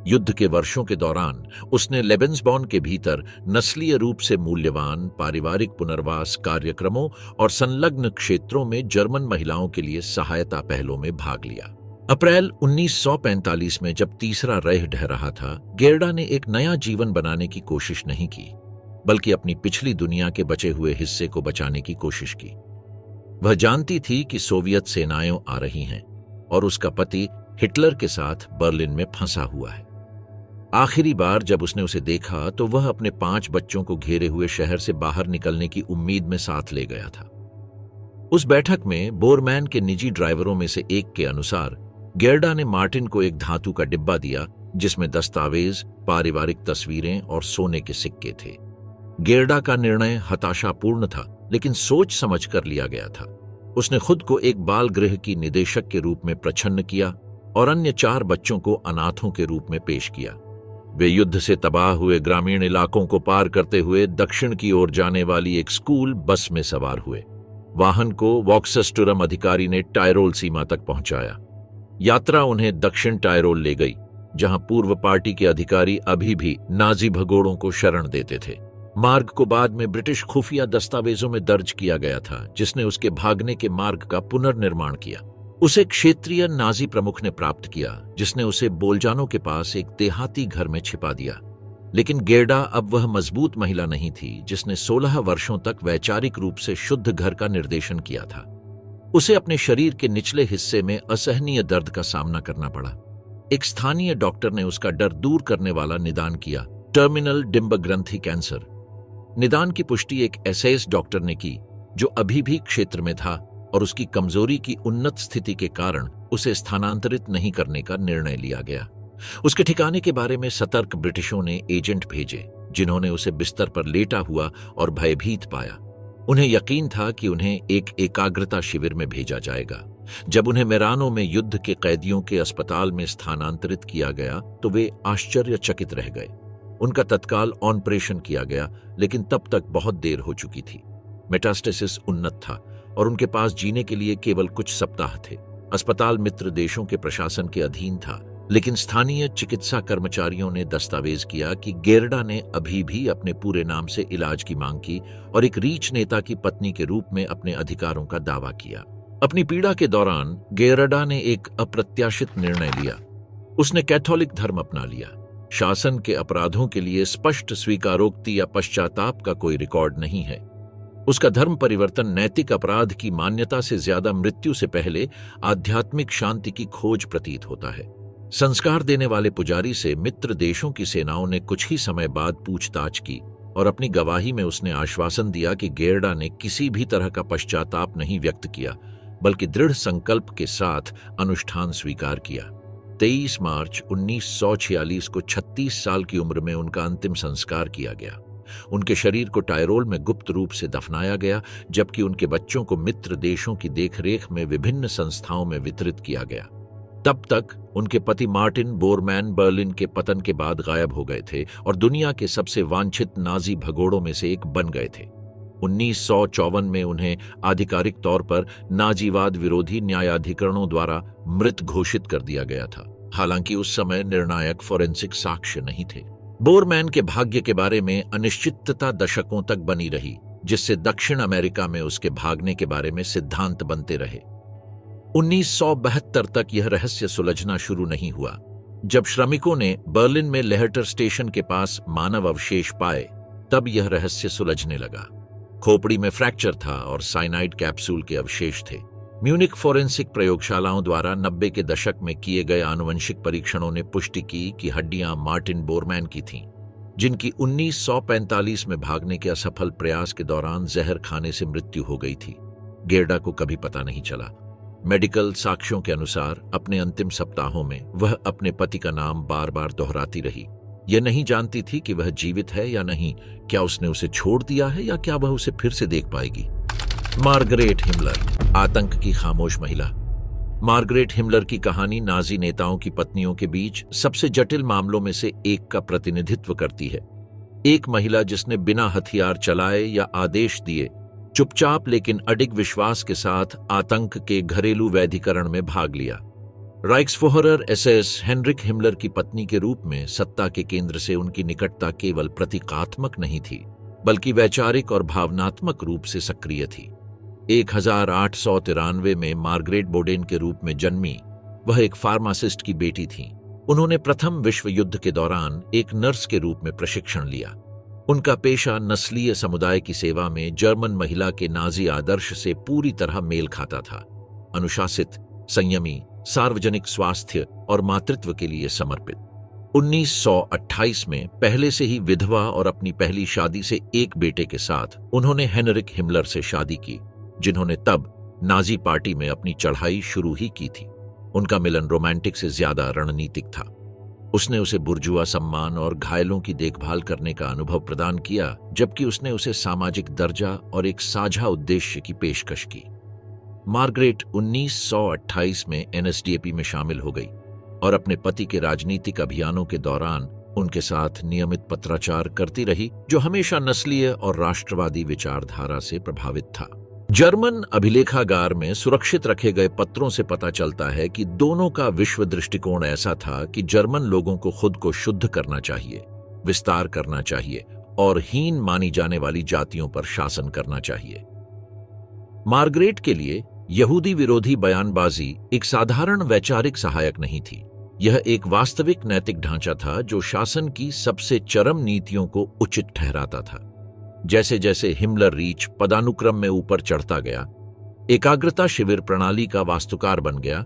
युद्ध के वर्षों के दौरान उसने लेबेन्सबॉर्न के भीतर नस्लीय रूप से मूल्यवान पारिवारिक पुनर्वास कार्यक्रमों और संलग्न क्षेत्रों में जर्मन महिलाओं के लिए सहायता पहलों में भाग लिया। अप्रैल 1945 में जब तीसरा रह ढह रहा था, गेर्डा ने एक नया जीवन बनाने की कोशिश नहीं की, बल्कि अपनी पिछली दुनिया के बचे हुए हिस्से को बचाने की कोशिश की। वह जानती थी कि सोवियत सेनाएं आ रही हैं और उसका पति हिटलर के साथ बर्लिन में फंसा हुआ है। आखिरी बार जब उसने उसे देखा तो वह अपने 5 बच्चों को घेरे हुए शहर से बाहर निकलने की उम्मीद में साथ ले गया था। उस बैठक में बोरमैन के निजी ड्राइवरों में से एक के अनुसार गेर्डा ने मार्टिन को एक धातु का डिब्बा दिया जिसमें दस्तावेज, पारिवारिक तस्वीरें और सोने के सिक्के थे। गेर्डा का निर्णय हताशापूर्ण था, लेकिन सोच समझ कर लिया गया था। उसने खुद को एक बाल गृह की निदेशक के रूप में प्रछन्न किया और अन्य 4 बच्चों को अनाथों के रूप में पेश किया। वे युद्ध से तबाह हुए ग्रामीण इलाकों को पार करते हुए दक्षिण की ओर जाने वाली एक स्कूल बस में सवार हुए। वाहन को वॉक्सस्टुरम अधिकारी ने टायरोल सीमा तक पहुंचाया। यात्रा उन्हें दक्षिण टायरोल ले गई, जहां पूर्व पार्टी के अधिकारी अभी भी नाजी भगोड़ों को शरण देते थे। मार्ग को बाद में ब्रिटिश खुफिया दस्तावेजों में दर्ज किया गया था, जिसने उसके भागने के मार्ग का पुनर्निर्माण किया। उसे क्षेत्रीय नाजी प्रमुख ने प्राप्त किया, जिसने उसे बोलजानो के पास एक देहाती घर में छिपा दिया। लेकिन गेर्डा अब वह मजबूत महिला नहीं थी जिसने 16 वर्षों तक वैचारिक रूप से शुद्ध घर का निर्देशन किया था। उसे अपने शरीर के निचले हिस्से में असहनीय दर्द का सामना करना पड़ा। एक स्थानीय डॉक्टर ने उसका डर दूर करने वाला निदान किया, टर्मिनल डिंब ग्रंथि कैंसर। निदान की पुष्टि एक एसएस डॉक्टर ने की जो अभी भी क्षेत्र में था और उसकी कमजोरी की उन्नत स्थिति के कारण उसे स्थानांतरित नहीं करने का निर्णय लिया गया। उसके ठिकाने के बारे में सतर्क ब्रिटिशों ने एजेंट भेजे जिन्होंने उसे बिस्तर पर लेटा हुआ और भयभीत पाया। उन्हें यकीन था कि उन्हें एक एकाग्रता शिविर में भेजा जाएगा। जब उन्हें मेरानो में युद्ध के कैदियों के अस्पताल में स्थानांतरित किया गया तो वे आश्चर्यचकित रह गए। उनका तत्काल ऑपरेशन किया गया, लेकिन तब तक बहुत देर हो चुकी थी। मेटास्टेसिस उन्नत था और उनके पास जीने के लिए केवल कुछ सप्ताह थे। अस्पताल मित्र देशों के प्रशासन के अधीन था, लेकिन स्थानीय चिकित्सा कर्मचारियों ने दस्तावेज किया कि गेरडा ने अभी भी अपने पूरे नाम से इलाज की मांग की और एक रीच नेता की पत्नी के रूप में अपने अधिकारों का दावा किया। अपनी पीड़ा के दौरान गेरडा ने एक अप्रत्याशित निर्णय लिया। उसने कैथोलिक धर्म अपना लिया। शासन के अपराधों के लिए स्पष्ट स्वीकारोक्ति या पश्चाताप का कोई रिकॉर्ड नहीं है। उसका धर्म परिवर्तन नैतिक अपराध की मान्यता से ज्यादा मृत्यु से पहले आध्यात्मिक शांति की खोज प्रतीत होता है। संस्कार देने वाले पुजारी से मित्र देशों की सेनाओं ने कुछ ही समय बाद पूछताछ की और अपनी गवाही में उसने आश्वासन दिया कि गेरडा ने किसी भी तरह का पश्चाताप नहीं व्यक्त किया, बल्कि दृढ़ संकल्प के साथ अनुष्ठान स्वीकार किया। 23 मार्च 1946 को 36 साल की उम्र में उनका अंतिम संस्कार किया गया। उनके शरीर को टायरोल में गुप्त रूप से दफनाया गया, जबकि उनके बच्चों को मित्र देशों की देखरेख में विभिन्न संस्थाओं में वितरित किया गया। तब तक उनके पति मार्टिन बोरमैन बर्लिन के पतन के बाद गायब हो गए थे और दुनिया के सबसे वांछित नाजी भगोड़ों में से एक बन गए थे। 1954 में उन्हें आधिकारिक तौर पर नाजीवाद विरोधी न्यायाधिकरणों द्वारा मृत घोषित कर दिया गया था, हालांकि उस समय निर्णायक फोरेंसिक साक्ष्य नहीं थे। बोरमैन के भाग्य के बारे में अनिश्चितता दशकों तक बनी रही, जिससे दक्षिण अमेरिका में उसके भागने के बारे में सिद्धांत बनते रहे। 1972 तक यह रहस्य सुलझना शुरू नहीं हुआ। जब श्रमिकों ने बर्लिन में लेहटर स्टेशन के पास मानव अवशेष पाए, तब यह रहस्य सुलझने लगा। खोपड़ी में फ्रैक्चर था और साइनाइड कैप्सूल के अवशेष थे। म्यूनिक फोरेंसिक प्रयोगशालाओं द्वारा 90 के दशक में किए गए आनुवंशिक परीक्षणों ने पुष्टि की कि हड्डियां मार्टिन बोरमैन की थीं, जिनकी 1945 में भागने के असफल प्रयास के दौरान जहर खाने से मृत्यु हो गई थी। गेरडा को कभी पता नहीं चला। मेडिकल साक्ष्यों के अनुसार अपने अंतिम सप्ताहों में वह अपने पति का नाम बार बार दोहराती रही। यह नहीं जानती थी कि वह जीवित है या नहीं, क्या उसने उसे छोड़ दिया है या क्या वह उसे फिर से देख पाएगी। मार्गरेट हिमलर, आतंक की खामोश महिला। मार्गरेट हिमलर की कहानी नाजी नेताओं की पत्नियों के बीच सबसे जटिल मामलों में से एक का प्रतिनिधित्व करती है। एक महिला जिसने बिना हथियार चलाए या आदेश दिए चुपचाप लेकिन अडिग विश्वास के साथ आतंक के घरेलू वैधीकरण में भाग लिया। राइक्सफोहरर एसएस हेनरिक हिमलर की पत्नी के रूप में सत्ता के केंद्र से उनकी निकटता केवल प्रतीकात्मक नहीं थी, बल्कि वैचारिक और भावनात्मक रूप से सक्रिय थी। 1893 में मार्गरेट बोडेन के रूप में जन्मी, वह एक फार्मासिस्ट की बेटी थी। उन्होंने प्रथम विश्व युद्ध के दौरान एक नर्स के रूप में प्रशिक्षण लिया। उनका पेशा नस्लीय समुदाय की सेवा में जर्मन महिला के नाजी आदर्श से पूरी तरह मेल खाता था। अनुशासित, संयमी, सार्वजनिक स्वास्थ्य और मातृत्व के लिए समर्पित। 1928 में पहले से ही विधवा और अपनी पहली शादी से एक बेटे के साथ उन्होंने हेनरिक हिमलर से शादी की, जिन्होंने तब नाजी पार्टी में अपनी चढ़ाई शुरू ही की थी। उनका मिलन रोमांटिक से ज्यादा रणनीतिक था। उसने उसे बुर्जुआ सम्मान और घायलों की देखभाल करने का अनुभव प्रदान किया, जबकि उसने उसे सामाजिक दर्जा और एक साझा उद्देश्य की पेशकश की। मार्गरेट 1928 में एनएसडीएपी में शामिल हो गई और अपने पति के राजनीतिक अभियानों के दौरान उनके साथ नियमित पत्राचार करती रही, जो हमेशा नस्लीय और राष्ट्रवादी विचारधारा से प्रभावित था। जर्मन अभिलेखागार में सुरक्षित रखे गए पत्रों से पता चलता है कि दोनों का विश्व दृष्टिकोण ऐसा था कि जर्मन लोगों को खुद को शुद्ध करना चाहिए, विस्तार करना चाहिए और हीन मानी जाने वाली जातियों पर शासन करना चाहिए। मार्गरेट के लिए यहूदी विरोधी बयानबाजी एक साधारण वैचारिक सहायक नहीं थी। यह एक वास्तविक नैतिक ढांचा था जो शासन की सबसे चरम नीतियों को उचित ठहराता था। जैसे जैसे हिमलर रीच पदानुक्रम में ऊपर चढ़ता गया, एकाग्रता शिविर प्रणाली का वास्तुकार बन गया,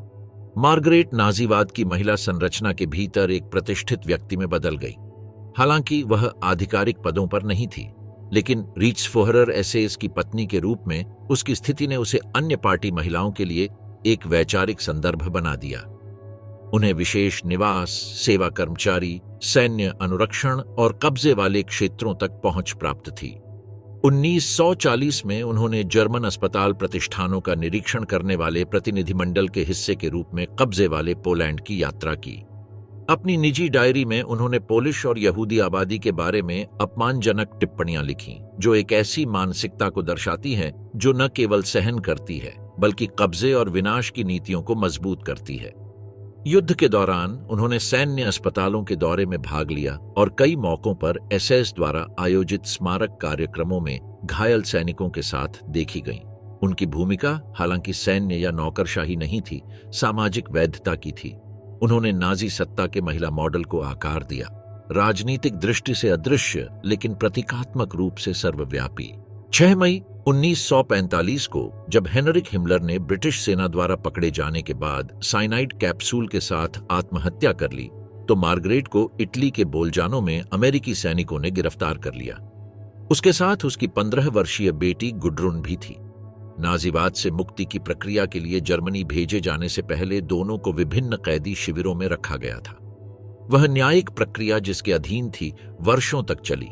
मार्गरेट नाजीवाद की महिला संरचना के भीतर एक प्रतिष्ठित व्यक्ति में बदल गई। हालांकि वह आधिकारिक पदों पर नहीं थी, लेकिन रीत्सफोहरर एसेस की पत्नी के रूप में उसकी स्थिति ने उसे अन्य पार्टी महिलाओं के लिए एक वैचारिक संदर्भ बना दिया। उन्हें विशेष निवास, सेवा कर्मचारी, सैन्य अनुरक्षण और कब्जे वाले क्षेत्रों तक पहुंच प्राप्त थी। 1940 में उन्होंने जर्मन अस्पताल प्रतिष्ठानों का निरीक्षण करने वाले प्रतिनिधिमंडल के हिस्से के रूप में कब्जे वाले पोलैंड की यात्रा की। अपनी निजी डायरी में उन्होंने पोलिश और यहूदी आबादी के बारे में अपमानजनक टिप्पणियां लिखीं, जो एक ऐसी मानसिकता को दर्शाती हैं जो न केवल सहन करती है बल्कि कब्जे और विनाश की नीतियों को मजबूत करती है। युद्ध के दौरान उन्होंने सैन्य अस्पतालों के दौरे में भाग लिया और कई मौकों पर एसएस द्वारा आयोजित स्मारक कार्यक्रमों में घायल सैनिकों के साथ देखी गईं। उनकी भूमिका हालांकि सैन्य या नौकरशाही नहीं थी, सामाजिक वैधता की थी। उन्होंने नाजी सत्ता के महिला मॉडल को आकार दिया, राजनीतिक दृष्टि से अदृश्य लेकिन प्रतीकात्मक रूप से सर्वव्यापी। 6 मई 1945 को जब हेनरिक हिमलर ने ब्रिटिश सेना द्वारा पकड़े जाने के बाद साइनाइड कैप्सूल के साथ आत्महत्या कर ली, तो मार्गरेट को इटली के बोलजानो में अमेरिकी सैनिकों ने गिरफ्तार कर लिया। उसके साथ उसकी 15 वर्षीय बेटी गुड्रुन भी थी। नाजीवाद से मुक्ति की प्रक्रिया के लिए जर्मनी भेजे जाने से पहले दोनों को विभिन्न कैदी शिविरों में रखा गया था। वह न्यायिक प्रक्रिया जिसके अधीन थी वर्षों तक चली।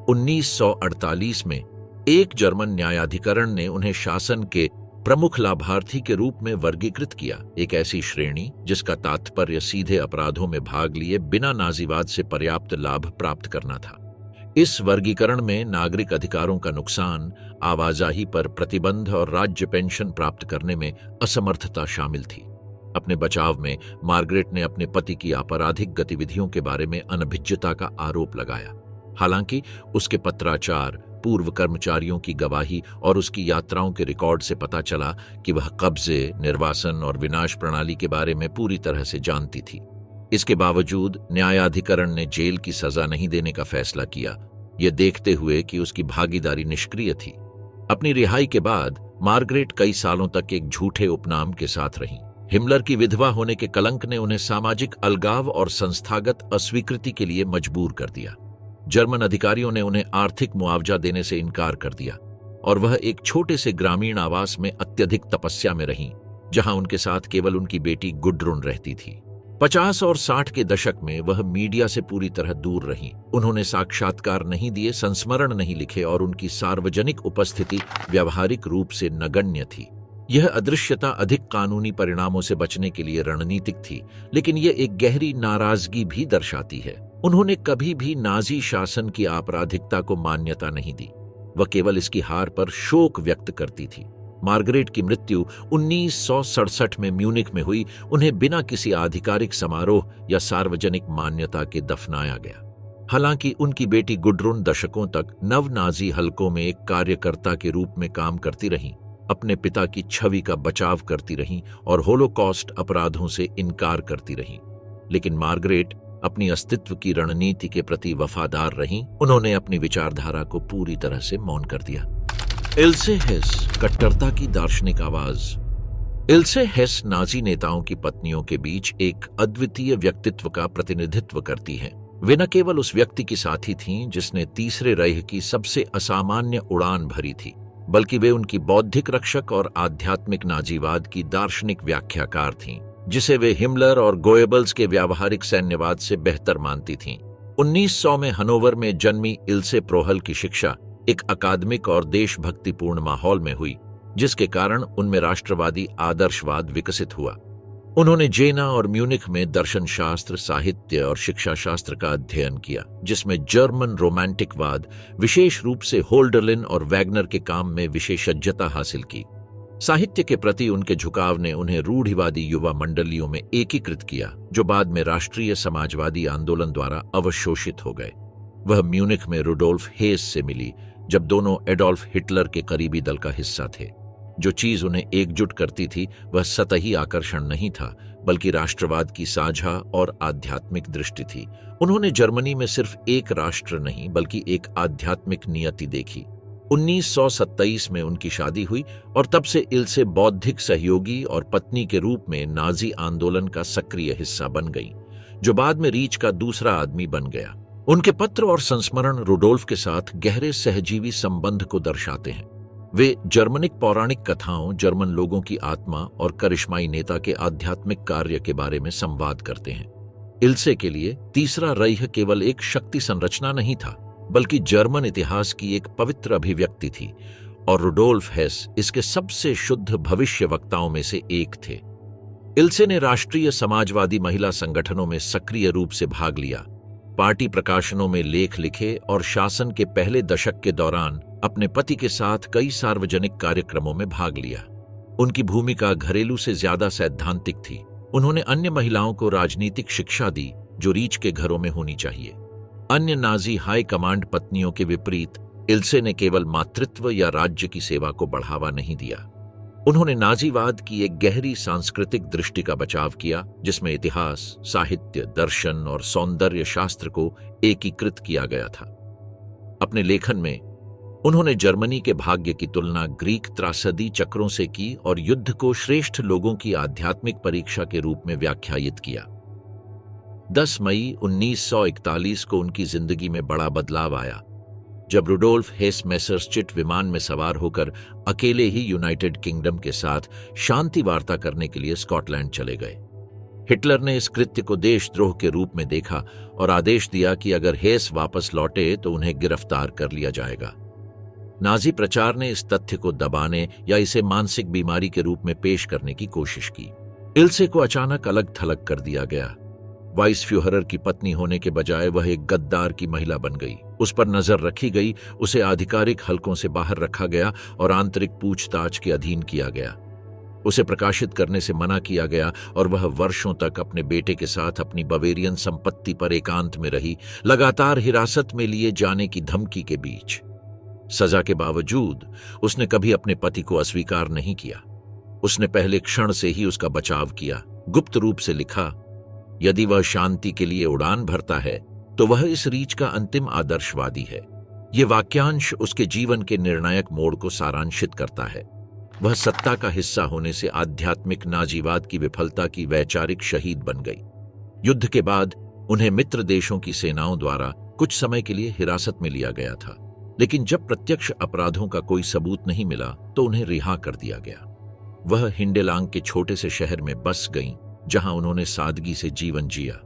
1948 में एक जर्मन न्यायाधिकरण ने उन्हें शासन के प्रमुख लाभार्थी के रूप में वर्गीकृत किया, एक ऐसी श्रेणी जिसका तात्पर्य सीधे अपराधों में भाग लिए बिना नाजीवाद से पर्याप्त लाभ प्राप्त करना था। इस वर्गीकरण में नागरिक अधिकारों का नुकसान, आवाजाही पर प्रतिबंध और राज्य पेंशन प्राप्त करने में असमर्थता शामिल थी। अपने बचाव में मार्गरेट ने अपने पति की आपराधिक गतिविधियों के बारे में अनभिज्ञता का आरोप लगाया। हालांकि उसके पत्राचार, पूर्व कर्मचारियों की गवाही और उसकी यात्राओं के रिकॉर्ड से पता चला कि वह कब्जे, निर्वासन और विनाश प्रणाली के बारे में पूरी तरह से जानती थी। इसके बावजूद न्यायाधिकरण ने जेल की सजा नहीं देने का फैसला किया, यह देखते हुए कि उसकी भागीदारी निष्क्रिय थी। अपनी रिहाई के बाद मार्गरेट कई सालों तक एक झूठे उपनाम के साथ रहीं। हिमलर की विधवा होने के कलंक ने उन्हें सामाजिक अलगाव और संस्थागत अस्वीकृति के लिए मजबूर कर दिया। जर्मन अधिकारियों ने उन्हें आर्थिक मुआवजा देने से इनकार कर दिया और वह एक छोटे से ग्रामीण आवास में अत्यधिक तपस्या में रहीं, जहां उनके साथ केवल उनकी बेटी गुड्रुन रहती थी। 50 और 60 के दशक में वह मीडिया से पूरी तरह दूर रहीं। उन्होंने साक्षात्कार नहीं दिए, संस्मरण नहीं लिखे और उनकी सार्वजनिक उपस्थिति व्यावहारिक रूप से नगण्य थी। यह अदृश्यता अधिक कानूनी परिणामों से बचने के लिए रणनीतिक थी, लेकिन यह एक गहरी नाराजगी भी दर्शाती है। उन्होंने कभी भी नाजी शासन की आपराधिकता को मान्यता नहीं दी, वह केवल इसकी हार पर शोक व्यक्त करती थी। मार्गरेट की मृत्यु 1967 में म्यूनिख में हुई। उन्हें बिना किसी आधिकारिक समारोह या सार्वजनिक मान्यता के दफनाया गया। हालांकि उनकी बेटी गुड्रुन दशकों तक नव नाजी हलकों में एक कार्यकर्ता के रूप में काम करती रहीं, अपने पिता की छवि का बचाव करती रहीं और होलोकॉस्ट अपराधों से इनकार करती रहीं। लेकिन मार्गरेट अपनी अस्तित्व की रणनीति के प्रति वफादार रहीं। उन्होंने अपनी विचारधारा को पूरी तरह से मौन कर दिया। इल्से हेस, कट्टरता की दार्शनिक आवाज। इल्से हेस नाजी नेताओं की पत्नियों के बीच एक अद्वितीय व्यक्तित्व का प्रतिनिधित्व करती हैं। वे न केवल उस व्यक्ति की साथी थीं जिसने तीसरे राइख की सबसे असामान्य उड़ान भरी थी, बल्कि वे उनकी बौद्धिक रक्षक और आध्यात्मिक नाजीवाद की दार्शनिक व्याख्याकार थीं, जिसे वे हिमलर और गोएबल्स के व्यावहारिक सैन्यवाद से बेहतर मानती थीं। 1900 में हनोवर में जन्मी इल्से प्रोहल की शिक्षा एक अकादमिक और देशभक्तिपूर्ण माहौल में हुई, जिसके कारण उनमें राष्ट्रवादी आदर्शवाद विकसित हुआ। उन्होंने जेना और म्यूनिख में दर्शन शास्त्र, साहित्य और शिक्षा शास्त्र का अध्ययन किया, जिसमें जर्मन रोमांटिकवाद, विशेष रूप से होल्डरलिन और वैगनर के काम में विशेषज्ञता हासिल की। साहित्य के प्रति उनके झुकाव ने उन्हें रूढ़िवादी युवा मंडलियों में एकीकृत किया, जो बाद में राष्ट्रीय समाजवादी आंदोलन द्वारा अवशोषित हो गए। वह म्यूनिख में रुडोल्फ हेस से मिली, जब दोनों एडोल्फ हिटलर के करीबी दल का हिस्सा थे। जो चीज उन्हें एकजुट करती थी वह सतही आकर्षण नहीं था, बल्कि राष्ट्रवाद की साझा और आध्यात्मिक दृष्टि थी। उन्होंने जर्मनी में सिर्फ एक राष्ट्र नहीं बल्कि एक आध्यात्मिक नियति देखी। 1927 में उनकी शादी हुई और तब से इल्से बौद्धिक सहयोगी और पत्नी के रूप में नाजी आंदोलन का सक्रिय हिस्सा बन गई, जो बाद में रीच का दूसरा आदमी बन गया। उनके पत्र और संस्मरण रुडोल्फ के साथ गहरे सहजीवी संबंध को दर्शाते हैं। वे जर्मनिक पौराणिक कथाओं, जर्मन लोगों की आत्मा और करिश्माई नेता के आध्यात्मिक कार्य के बारे में संवाद करते हैं। इल्से के लिए तीसरा राइख केवल एक शक्ति संरचना नहीं था, बल्कि जर्मन इतिहास की एक पवित्र अभिव्यक्ति थी, और रुडोल्फ हेस इसके सबसे शुद्ध भविष्यवक्ताओं में से एक थे। इल्से ने राष्ट्रीय समाजवादी महिला संगठनों में सक्रिय रूप से भाग लिया, पार्टी प्रकाशनों में लेख लिखे और शासन के पहले दशक के दौरान अपने पति के साथ कई सार्वजनिक कार्यक्रमों में भाग लिया। उनकी भूमिका घरेलू से ज्यादा सैद्धांतिक थी। उन्होंने अन्य महिलाओं को राजनीतिक शिक्षा दी जो रीच के घरों में होनी चाहिए। अन्य नाजी हाई कमांड पत्नियों के विपरीत इल्से ने केवल मातृत्व या राज्य की सेवा को बढ़ावा नहीं दिया। उन्होंने नाजीवाद की एक गहरी सांस्कृतिक दृष्टि का बचाव किया, जिसमें इतिहास, साहित्य, दर्शन और सौंदर्य शास्त्र को एकीकृत किया गया था। अपने लेखन में उन्होंने जर्मनी के भाग्य की तुलना ग्रीक त्रासदी चक्रों से की और युद्ध को श्रेष्ठ लोगों की आध्यात्मिक परीक्षा के रूप में व्याख्यायित किया। 10 मई 1941 को उनकी जिंदगी में बड़ा बदलाव आया, जब रुडोल्फ हेस मैसर्सचिट विमान में सवार होकर अकेले ही यूनाइटेड किंगडम के साथ शांति वार्ता करने के लिए स्कॉटलैंड चले गए। हिटलर ने इस कृत्य को देशद्रोह के रूप में देखा और आदेश दिया कि अगर हेस वापस लौटे तो उन्हें गिरफ्तार कर लिया जाएगा। नाजी प्रचार ने इस तथ्य को दबाने या इसे मानसिक बीमारी के रूप में पेश करने की कोशिश की। इल्से को अचानक अलग थलग कर दिया गया। वाइसफ्यूहरर की पत्नी होने के बजाय वह एक गद्दार की महिला बन गई। उस पर नजर रखी गई, उसे आधिकारिक हलकों से बाहर रखा गया और आंतरिक पूछताछ के अधीन किया गया। उसे प्रकाशित करने से मना किया गया और वह वर्षों तक अपने बेटे के साथ अपनी बवेरियन संपत्ति पर एकांत में रही, लगातार हिरासत में लिए जाने की धमकी के बीच। सजा के बावजूद उसने कभी अपने पति को अस्वीकार नहीं किया। उसने पहले क्षण से ही उसका बचाव किया। गुप्त रूप से लिखा, यदि वह शांति के लिए उड़ान भरता है तो वह इस रीच का अंतिम आदर्शवादी है। यह वाक्यांश उसके जीवन के निर्णायक मोड़ को सारांशित करता है। वह सत्ता का हिस्सा होने से आध्यात्मिक नाजीवाद की विफलता की वैचारिक शहीद बन गई। युद्ध के बाद उन्हें मित्र देशों की सेनाओं द्वारा कुछ समय के लिए हिरासत में लिया गया था, लेकिन जब प्रत्यक्ष अपराधों का कोई सबूत नहीं मिला तो उन्हें रिहा कर दिया गया। वह हिंडेलांग के छोटे से शहर में बस गईं, जहां उन्होंने सादगी से जीवन जिया,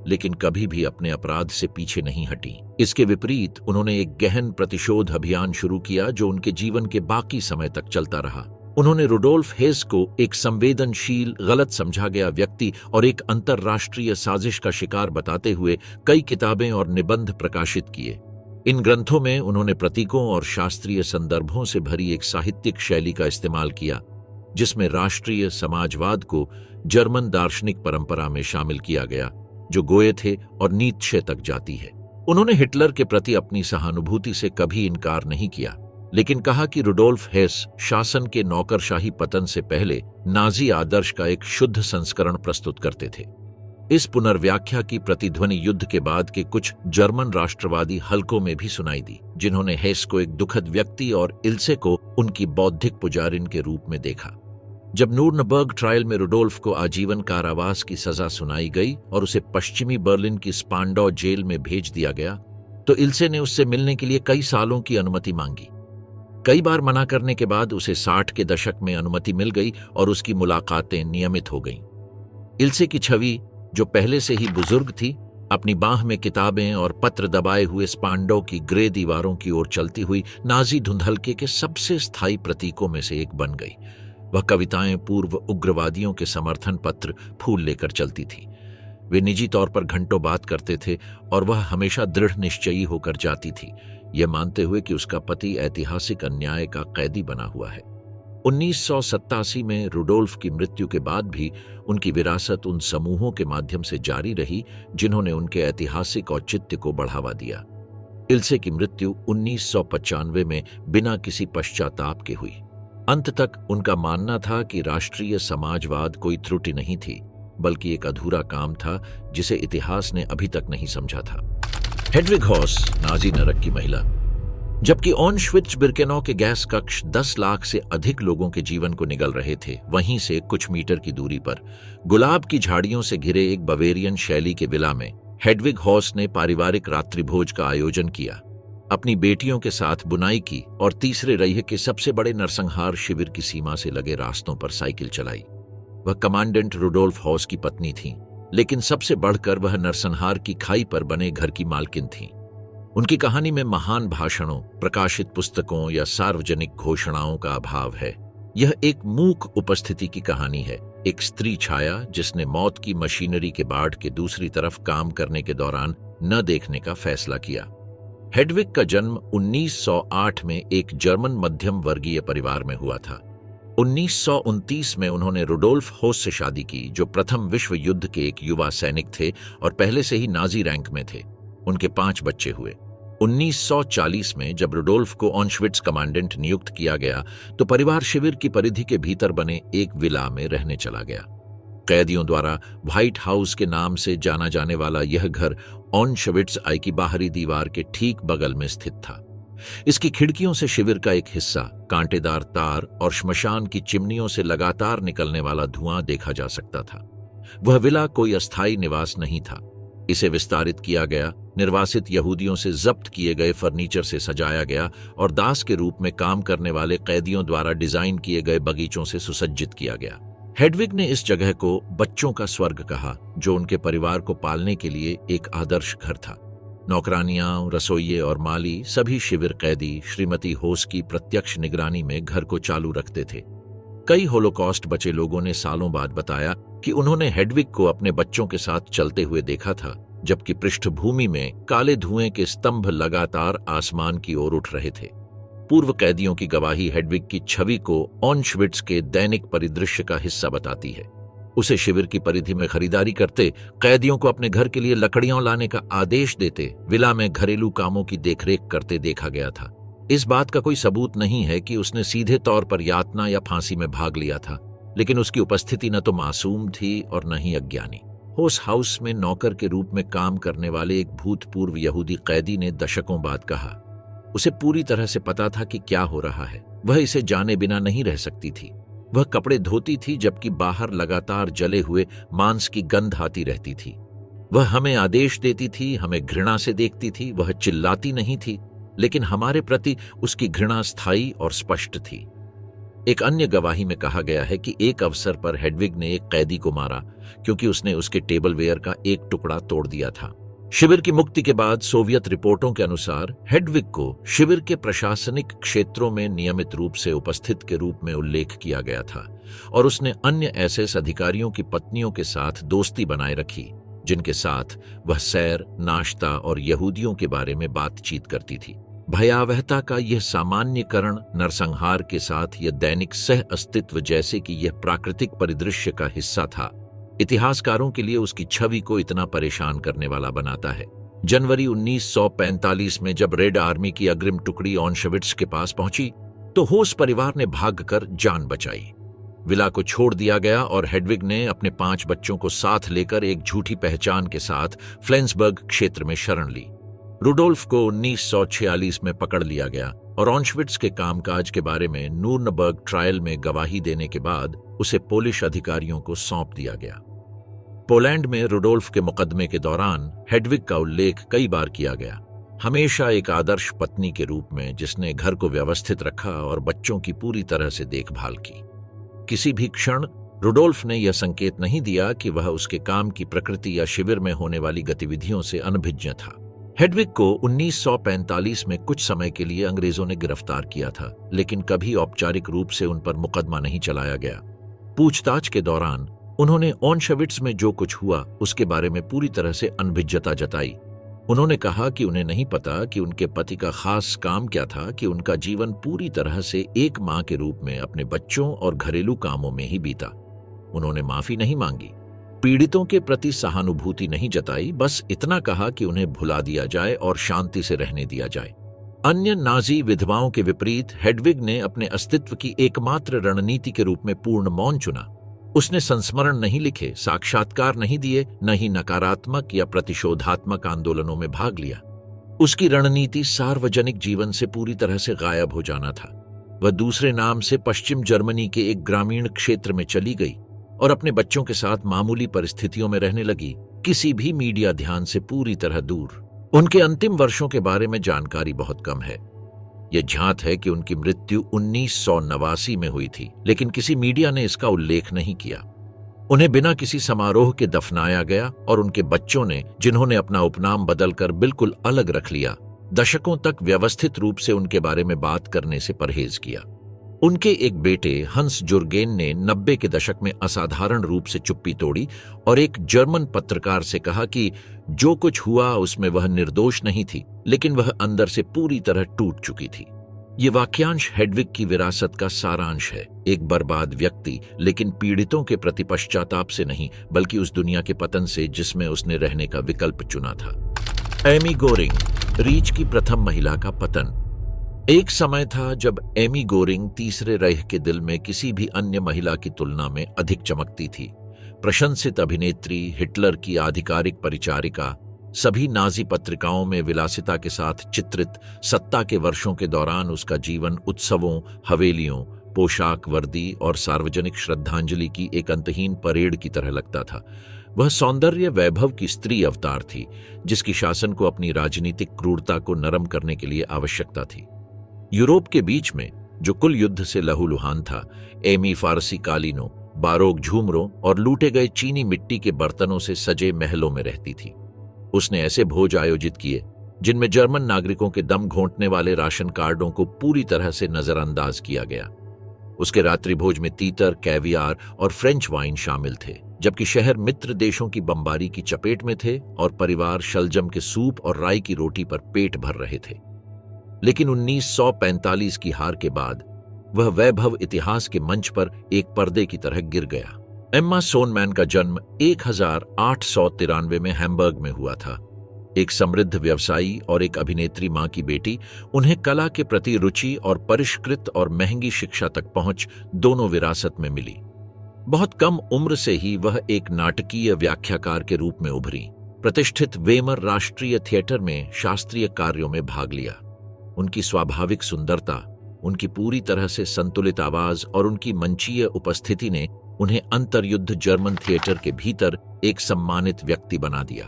लेकिन कभी भी अपने अपराध से पीछे नहीं हटी। इसके विपरीत उन्होंने एक गहन प्रतिशोध अभियान शुरू किया जो उनके जीवन के बाकी समय तक चलता रहा। उन्होंने रुडोल्फ हेस को एक संवेदनशील, गलत समझा गया व्यक्ति और एक अंतर्राष्ट्रीय साजिश का शिकार बताते हुए कई किताबें और निबंध प्रकाशित किए। इन ग्रंथों में उन्होंने प्रतीकों और शास्त्रीय संदर्भों से भरी एक साहित्यिक शैली का इस्तेमाल किया, जिसमें राष्ट्रीय समाजवाद को जर्मन दार्शनिक परंपरा में शामिल किया गया, जो गोएथे और नीत्शे तक जाती है। उन्होंने हिटलर के प्रति अपनी सहानुभूति से कभी इनकार नहीं किया, लेकिन कहा कि रुडोल्फ हेस शासन के नौकरशाही पतन से पहले नाजी आदर्श का एक शुद्ध संस्करण प्रस्तुत करते थे। इस पुनर्व्याख्या की प्रतिध्वनि युद्ध के बाद के कुछ जर्मन राष्ट्रवादी हलकों में भी सुनाई दी, जिन्होंने हेस को एक दुखद व्यक्ति और इल्से को उनकी बौद्धिक पुजारिन के रूप में देखा। जब नूर्नबर्ग ट्रायल में रुडोल्फ को आजीवन कारावास की सजा सुनाई गई और उसे पश्चिमी बर्लिन की स्पांडॉ जेल में भेज दिया गया, तो इल्से ने उससे मिलने के लिए कई सालों की अनुमति मांगी। कई बार मना करने के बाद उसे 60 के दशक में अनुमति मिल गई और उसकी मुलाकातें नियमित हो गईं। इल्से की छवि, जो पहले से ही बुजुर्ग थी, अपनी बाह में किताबें और पत्र दबाए हुए स्पांडो की ग्रे दीवारों की ओर चलती हुई नाजी धुंधलके के सबसे स्थायी प्रतीकों में से एक बन गई। वह कविताएं, पूर्व उग्रवादियों के समर्थन पत्र, फूल लेकर चलती थी। वे निजी तौर पर घंटों बात करते थे और वह हमेशा दृढ़ निश्चयी होकर जाती थी, यह मानते हुए कि उसका पति ऐतिहासिक अन्याय का कैदी बना हुआ है। 1987 में रुडोल्फ की मृत्यु के बाद भी उनकी विरासत उन समूहों के माध्यम से जारी रही जिन्होंने उनके ऐतिहासिक औचित्य को बढ़ावा दिया। इल्से की मृत्यु 1995 में बिना किसी पश्चाताप के हुई। अंत तक उनका मानना था कि राष्ट्रीय समाजवाद कोई त्रुटि नहीं थी, बल्कि एक अधूरा काम था जिसे इतिहास ने अभी तक नहीं समझा था। हेडविग हॉस, नाजी नरक की महिला। जबकि ऑनश्विट्ज बिर्केनौ के गैस कक्ष 10 लाख से अधिक लोगों के जीवन को निगल रहे थे, वहीं से कुछ मीटर की दूरी पर गुलाब की झाड़ियों से घिरे एक बवेरियन शैली के विला में हेडविग हॉस ने पारिवारिक रात्रिभोज का आयोजन किया, अपनी बेटियों के साथ बुनाई की और तीसरे रईह के सबसे बड़े नरसंहार शिविर की सीमा से लगे रास्तों पर साइकिल चलाई। वह कमांडेंट रुडोल्फ हॉस की पत्नी थीं, लेकिन सबसे बढ़कर वह नरसंहार की खाई पर बने घर की मालकिन थीं। उनकी कहानी में महान भाषणों, प्रकाशित पुस्तकों या सार्वजनिक घोषणाओं का अभाव है। यह एक मूक उपस्थिति की कहानी है, एक स्त्री छाया जिसने मौत की मशीनरी के बाढ़ के दूसरी तरफ काम करने के दौरान न देखने का फैसला किया। हेडविग का जन्म 1908 में एक जर्मन मध्यम वर्गीय परिवार में हुआ था। 1929 में उन्होंने रुडोल्फ हॉस से शादी की, जो प्रथम विश्व युद्ध के एक युवा सैनिक थे और पहले से ही नाजी रैंक में थे। उनके 5 बच्चे हुए। 1940 में जब रुडोल्फ को ऑशविट्ज कमांडेंट नियुक्त किया गया तो परिवार शिविर की परिधि के भीतर बने एक विला में रहने चला गया। कैदियों द्वारा व्हाइट हाउस के नाम से जाना जाने वाला यह घर ऑशविट्ज आई की बाहरी दीवार के ठीक बगल में स्थित था। इसकी खिड़कियों से शिविर का एक हिस्सा, कांटेदार तार और श्मशान की चिमनियों से लगातार निकलने वाला धुआं देखा जा सकता था। वह विला कोई अस्थायी निवास नहीं था। इसे विस्तारित किया गया, निर्वासित यहूदियों से जब्त किए गए फर्नीचर से सजाया गया और दास के रूप में काम करने वाले कैदियों द्वारा डिजाइन किए गए बगीचों से सुसज्जित किया गया। हेडविग ने इस जगह को बच्चों का स्वर्ग कहा, जो उनके परिवार को पालने के लिए एक आदर्श घर था। नौकरानियां, रसोइये और माली सभी शिविर कैदी श्रीमती हॉस की प्रत्यक्ष निगरानी में घर को चालू रखते थे। कई होलोकॉस्ट बचे लोगों ने सालों बाद बताया कि उन्होंने हेडविग को अपने बच्चों के साथ चलते हुए देखा था, जबकि पृष्ठभूमि में काले धुएं के स्तंभ लगातार आसमान की ओर उठ रहे थे। पूर्व कैदियों की गवाही हेडविग की छवि को ऑशविट्ज के दैनिक परिदृश्य का हिस्सा बताती है। उसे शिविर की परिधि में खरीदारी करते, कैदियों को अपने घर के लिए लकड़ियां लाने का आदेश देते, विला में घरेलू कामों की देखरेख करते देखा गया था। इस बात का कोई सबूत नहीं है कि उसने सीधे तौर पर यातना या फांसी में भाग लिया था, लेकिन उसकी उपस्थिति न तो मासूम थी और न ही अज्ञानी। हॉस हाउस में नौकर के रूप में काम करने वाले एक भूतपूर्व यहूदी कैदी ने दशकों बाद कहा, उसे पूरी तरह से पता था कि क्या हो रहा है। वह इसे जाने बिना नहीं रह सकती थी। वह कपड़े धोती थी जबकि बाहर लगातार जले हुए मांस की गंध आती रहती थी। वह हमें आदेश देती थी, हमें घृणा से देखती थी। वह चिल्लाती नहीं थी, लेकिन हमारे प्रति उसकी घृणा स्थायी और स्पष्ट थी। एक अन्य गवाही में कहा गया है कि एक अवसर पर हेडविग ने एक कैदी को मारा क्योंकि उसने उसके टेबलवेयर का एक टुकड़ा तोड़ दिया था। शिविर की मुक्ति के बाद सोवियत रिपोर्टों के अनुसार हेडविग को शिविर के प्रशासनिक क्षेत्रों में नियमित रूप से उपस्थित के रूप में उल्लेख किया गया था और उसने अन्य एसएस अधिकारियों की पत्नियों के साथ दोस्ती बनाए रखी, जिनके साथ वह सैर, नाश्ता और यहूदियों के बारे में बातचीत करती थी। भयावहता का यह सामान्यकरण नरसंहार के साथ यह दैनिक सह अस्तित्व जैसे कि यह प्राकृतिक परिदृश्य का हिस्सा था, इतिहासकारों के लिए उसकी छवि को इतना परेशान करने वाला बनाता है। जनवरी 1945 में जब रेड आर्मी की अग्रिम टुकड़ी ऑशविट्ज के पास पहुंची तो हॉस परिवार ने भागकर जान बचाई। विला को छोड़ दिया गया और हेडविग ने अपने 5 बच्चों को साथ लेकर एक झूठी पहचान के साथ फ्लेंसबर्ग क्षेत्र में शरण ली। रुडोल्फ को 1946 में पकड़ लिया गया और ऑशविट्ज के कामकाज के बारे में नूर्नबर्ग ट्रायल में गवाही देने के बाद उसे पोलिश अधिकारियों को सौंप दिया गया। पोलैंड में रुडोल्फ के मुकदमे के दौरान हेडविग का उल्लेख कई बार किया गया, हमेशा एक आदर्श पत्नी के रूप में जिसने घर को व्यवस्थित रखा और बच्चों की पूरी तरह से देखभाल की। किसी भी क्षण रुडोल्फ ने यह संकेत नहीं दिया कि वह उसके काम की प्रकृति या शिविर में होने वाली गतिविधियों से अनभिज्ञ था। हेडविग को 1945 में कुछ समय के लिए अंग्रेजों ने गिरफ्तार किया था, लेकिन कभी औपचारिक रूप से उन पर मुकदमा नहीं चलाया गया। पूछताछ के दौरान उन्होंने ऑशविट्ज में जो कुछ हुआ उसके बारे में पूरी तरह से अनभिज्ञता जताई। उन्होंने कहा कि उन्हें नहीं पता कि उनके पति का खास काम क्या था, कि उनका जीवन पूरी तरह से एक मां के रूप में अपने बच्चों और घरेलू कामों में ही बीता। उन्होंने माफी नहीं मांगी, पीड़ितों के प्रति सहानुभूति नहीं जताई, बस इतना कहा कि उन्हें भुला दिया जाए और शांति से रहने दिया जाए। अन्य नाजी विधवाओं के विपरीत हेडविग ने अपने अस्तित्व की एकमात्र रणनीति के रूप में पूर्ण मौन चुना। उसने संस्मरण नहीं लिखे, साक्षात्कार नहीं दिए, न ही नकारात्मक या प्रतिशोधात्मक आंदोलनों में भाग लिया। उसकी रणनीति सार्वजनिक जीवन से पूरी तरह से गायब हो जाना था। वह दूसरे नाम से पश्चिम जर्मनी के एक ग्रामीण क्षेत्र में चली गई और अपने बच्चों के साथ मामूली परिस्थितियों में रहने लगी, किसी भी मीडिया ध्यान से पूरी तरह दूर। उनके अंतिम वर्षों के बारे में जानकारी बहुत कम है। यह ज्ञात है कि उनकी मृत्यु 1989 में हुई थी, लेकिन किसी मीडिया ने इसका उल्लेख नहीं किया। उन्हें बिना किसी समारोह के दफनाया गया और उनके बच्चों ने, जिन्होंने अपना उपनाम बदलकर बिल्कुल अलग रख लिया, दशकों तक व्यवस्थित रूप से उनके बारे में बात करने से परहेज किया। उनके एक बेटे हंस जुर्गेन ने 90 के दशक में असाधारण रूप से चुप्पी तोड़ी और एक जर्मन पत्रकार से कहा कि जो कुछ हुआ उसमें वह निर्दोष नहीं थी, लेकिन वह अंदर से पूरी तरह टूट चुकी थी। ये वाक्यांश हेडविग की विरासत का सारांश है। एक बर्बाद व्यक्ति, लेकिन पीड़ितों के प्रति पश्चाताप से नहीं, बल्कि उस दुनिया के पतन से जिसमें उसने रहने का विकल्प चुना था। एमी गोरिंग, रीच की प्रथम महिला का पतन। एक समय था जब एमी गोरिंग तीसरे रेह के दिल में किसी भी अन्य महिला की तुलना में अधिक चमकती थी। प्रशंसित अभिनेत्री, हिटलर की आधिकारिक परिचारिका, सभी नाजी पत्रिकाओं में विलासिता के साथ चित्रित, सत्ता के वर्षों के दौरान उसका जीवन उत्सवों, हवेलियों, पोशाक वर्दी और सार्वजनिक श्रद्धांजलि की एक अंतहीन परेड की तरह लगता था। वह सौंदर्य वैभव की स्त्री अवतार थी, जिसकी शासन को अपनी राजनीतिक क्रूरता को नरम करने के लिए आवश्यकता थी। यूरोप के बीच में, जो कुल युद्ध से लहूलुहान था, एमी फारसी कालीनों, बारोक झूमरों और लूटे गए चीनी मिट्टी के बर्तनों से सजे महलों में रहती थी। उसने ऐसे भोज आयोजित किए जिनमें जर्मन नागरिकों के दम घोंटने वाले राशन कार्डों को पूरी तरह से नजरअंदाज किया गया। उसके रात्रि भोज में तीतर, कैवियार और फ्रेंच वाइन शामिल थे, जबकि शहर मित्र देशों की बमबारी की चपेट में थे और परिवार शलजम के सूप और राई की रोटी पर पेट भर रहे थे। लेकिन 1945 की हार के बाद वह वैभव इतिहास के मंच पर एक पर्दे की तरह गिर गया। एम्मा सोनमैन का जन्म 1893 में हैम्बर्ग में हुआ था। एक समृद्ध व्यवसायी और एक अभिनेत्री मां की बेटी, उन्हें कला के प्रति रुचि और परिष्कृत और महंगी शिक्षा तक पहुंच दोनों विरासत में मिली। बहुत कम उम्र से ही वह एक नाटकीय व्याख्याकार के रूप में उभरी। प्रतिष्ठित वेमर राष्ट्रीय थिएटर में शास्त्रीय कार्यों में भाग लिया। उनकी स्वाभाविक सुंदरता, उनकी पूरी तरह से संतुलित आवाज और उनकी मंचीय उपस्थिति ने उन्हें अंतर्युद्ध जर्मन थिएटर के भीतर एक सम्मानित व्यक्ति बना दिया।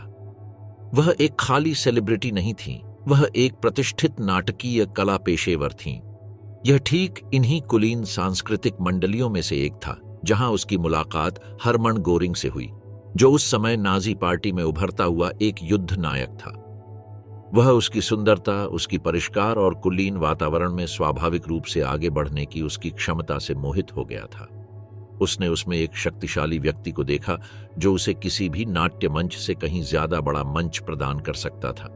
वह एक खाली सेलिब्रिटी नहीं थी, वह एक प्रतिष्ठित नाटकीय कला पेशेवर थीं। यह ठीक इन्हीं कुलीन सांस्कृतिक मंडलियों में से एक था जहां उसकी मुलाकात हरमन गोरिंग से हुई, जो उस समय नाजी पार्टी में उभरता हुआ एक युद्ध नायक था। वह उसकी सुंदरता, उसकी परिष्कार और कुलीन वातावरण में स्वाभाविक रूप से आगे बढ़ने की उसकी क्षमता से मोहित हो गया था। उसने उसमें एक शक्तिशाली व्यक्ति को देखा जो उसे किसी भी नाट्य मंच से कहीं ज्यादा बड़ा मंच प्रदान कर सकता था।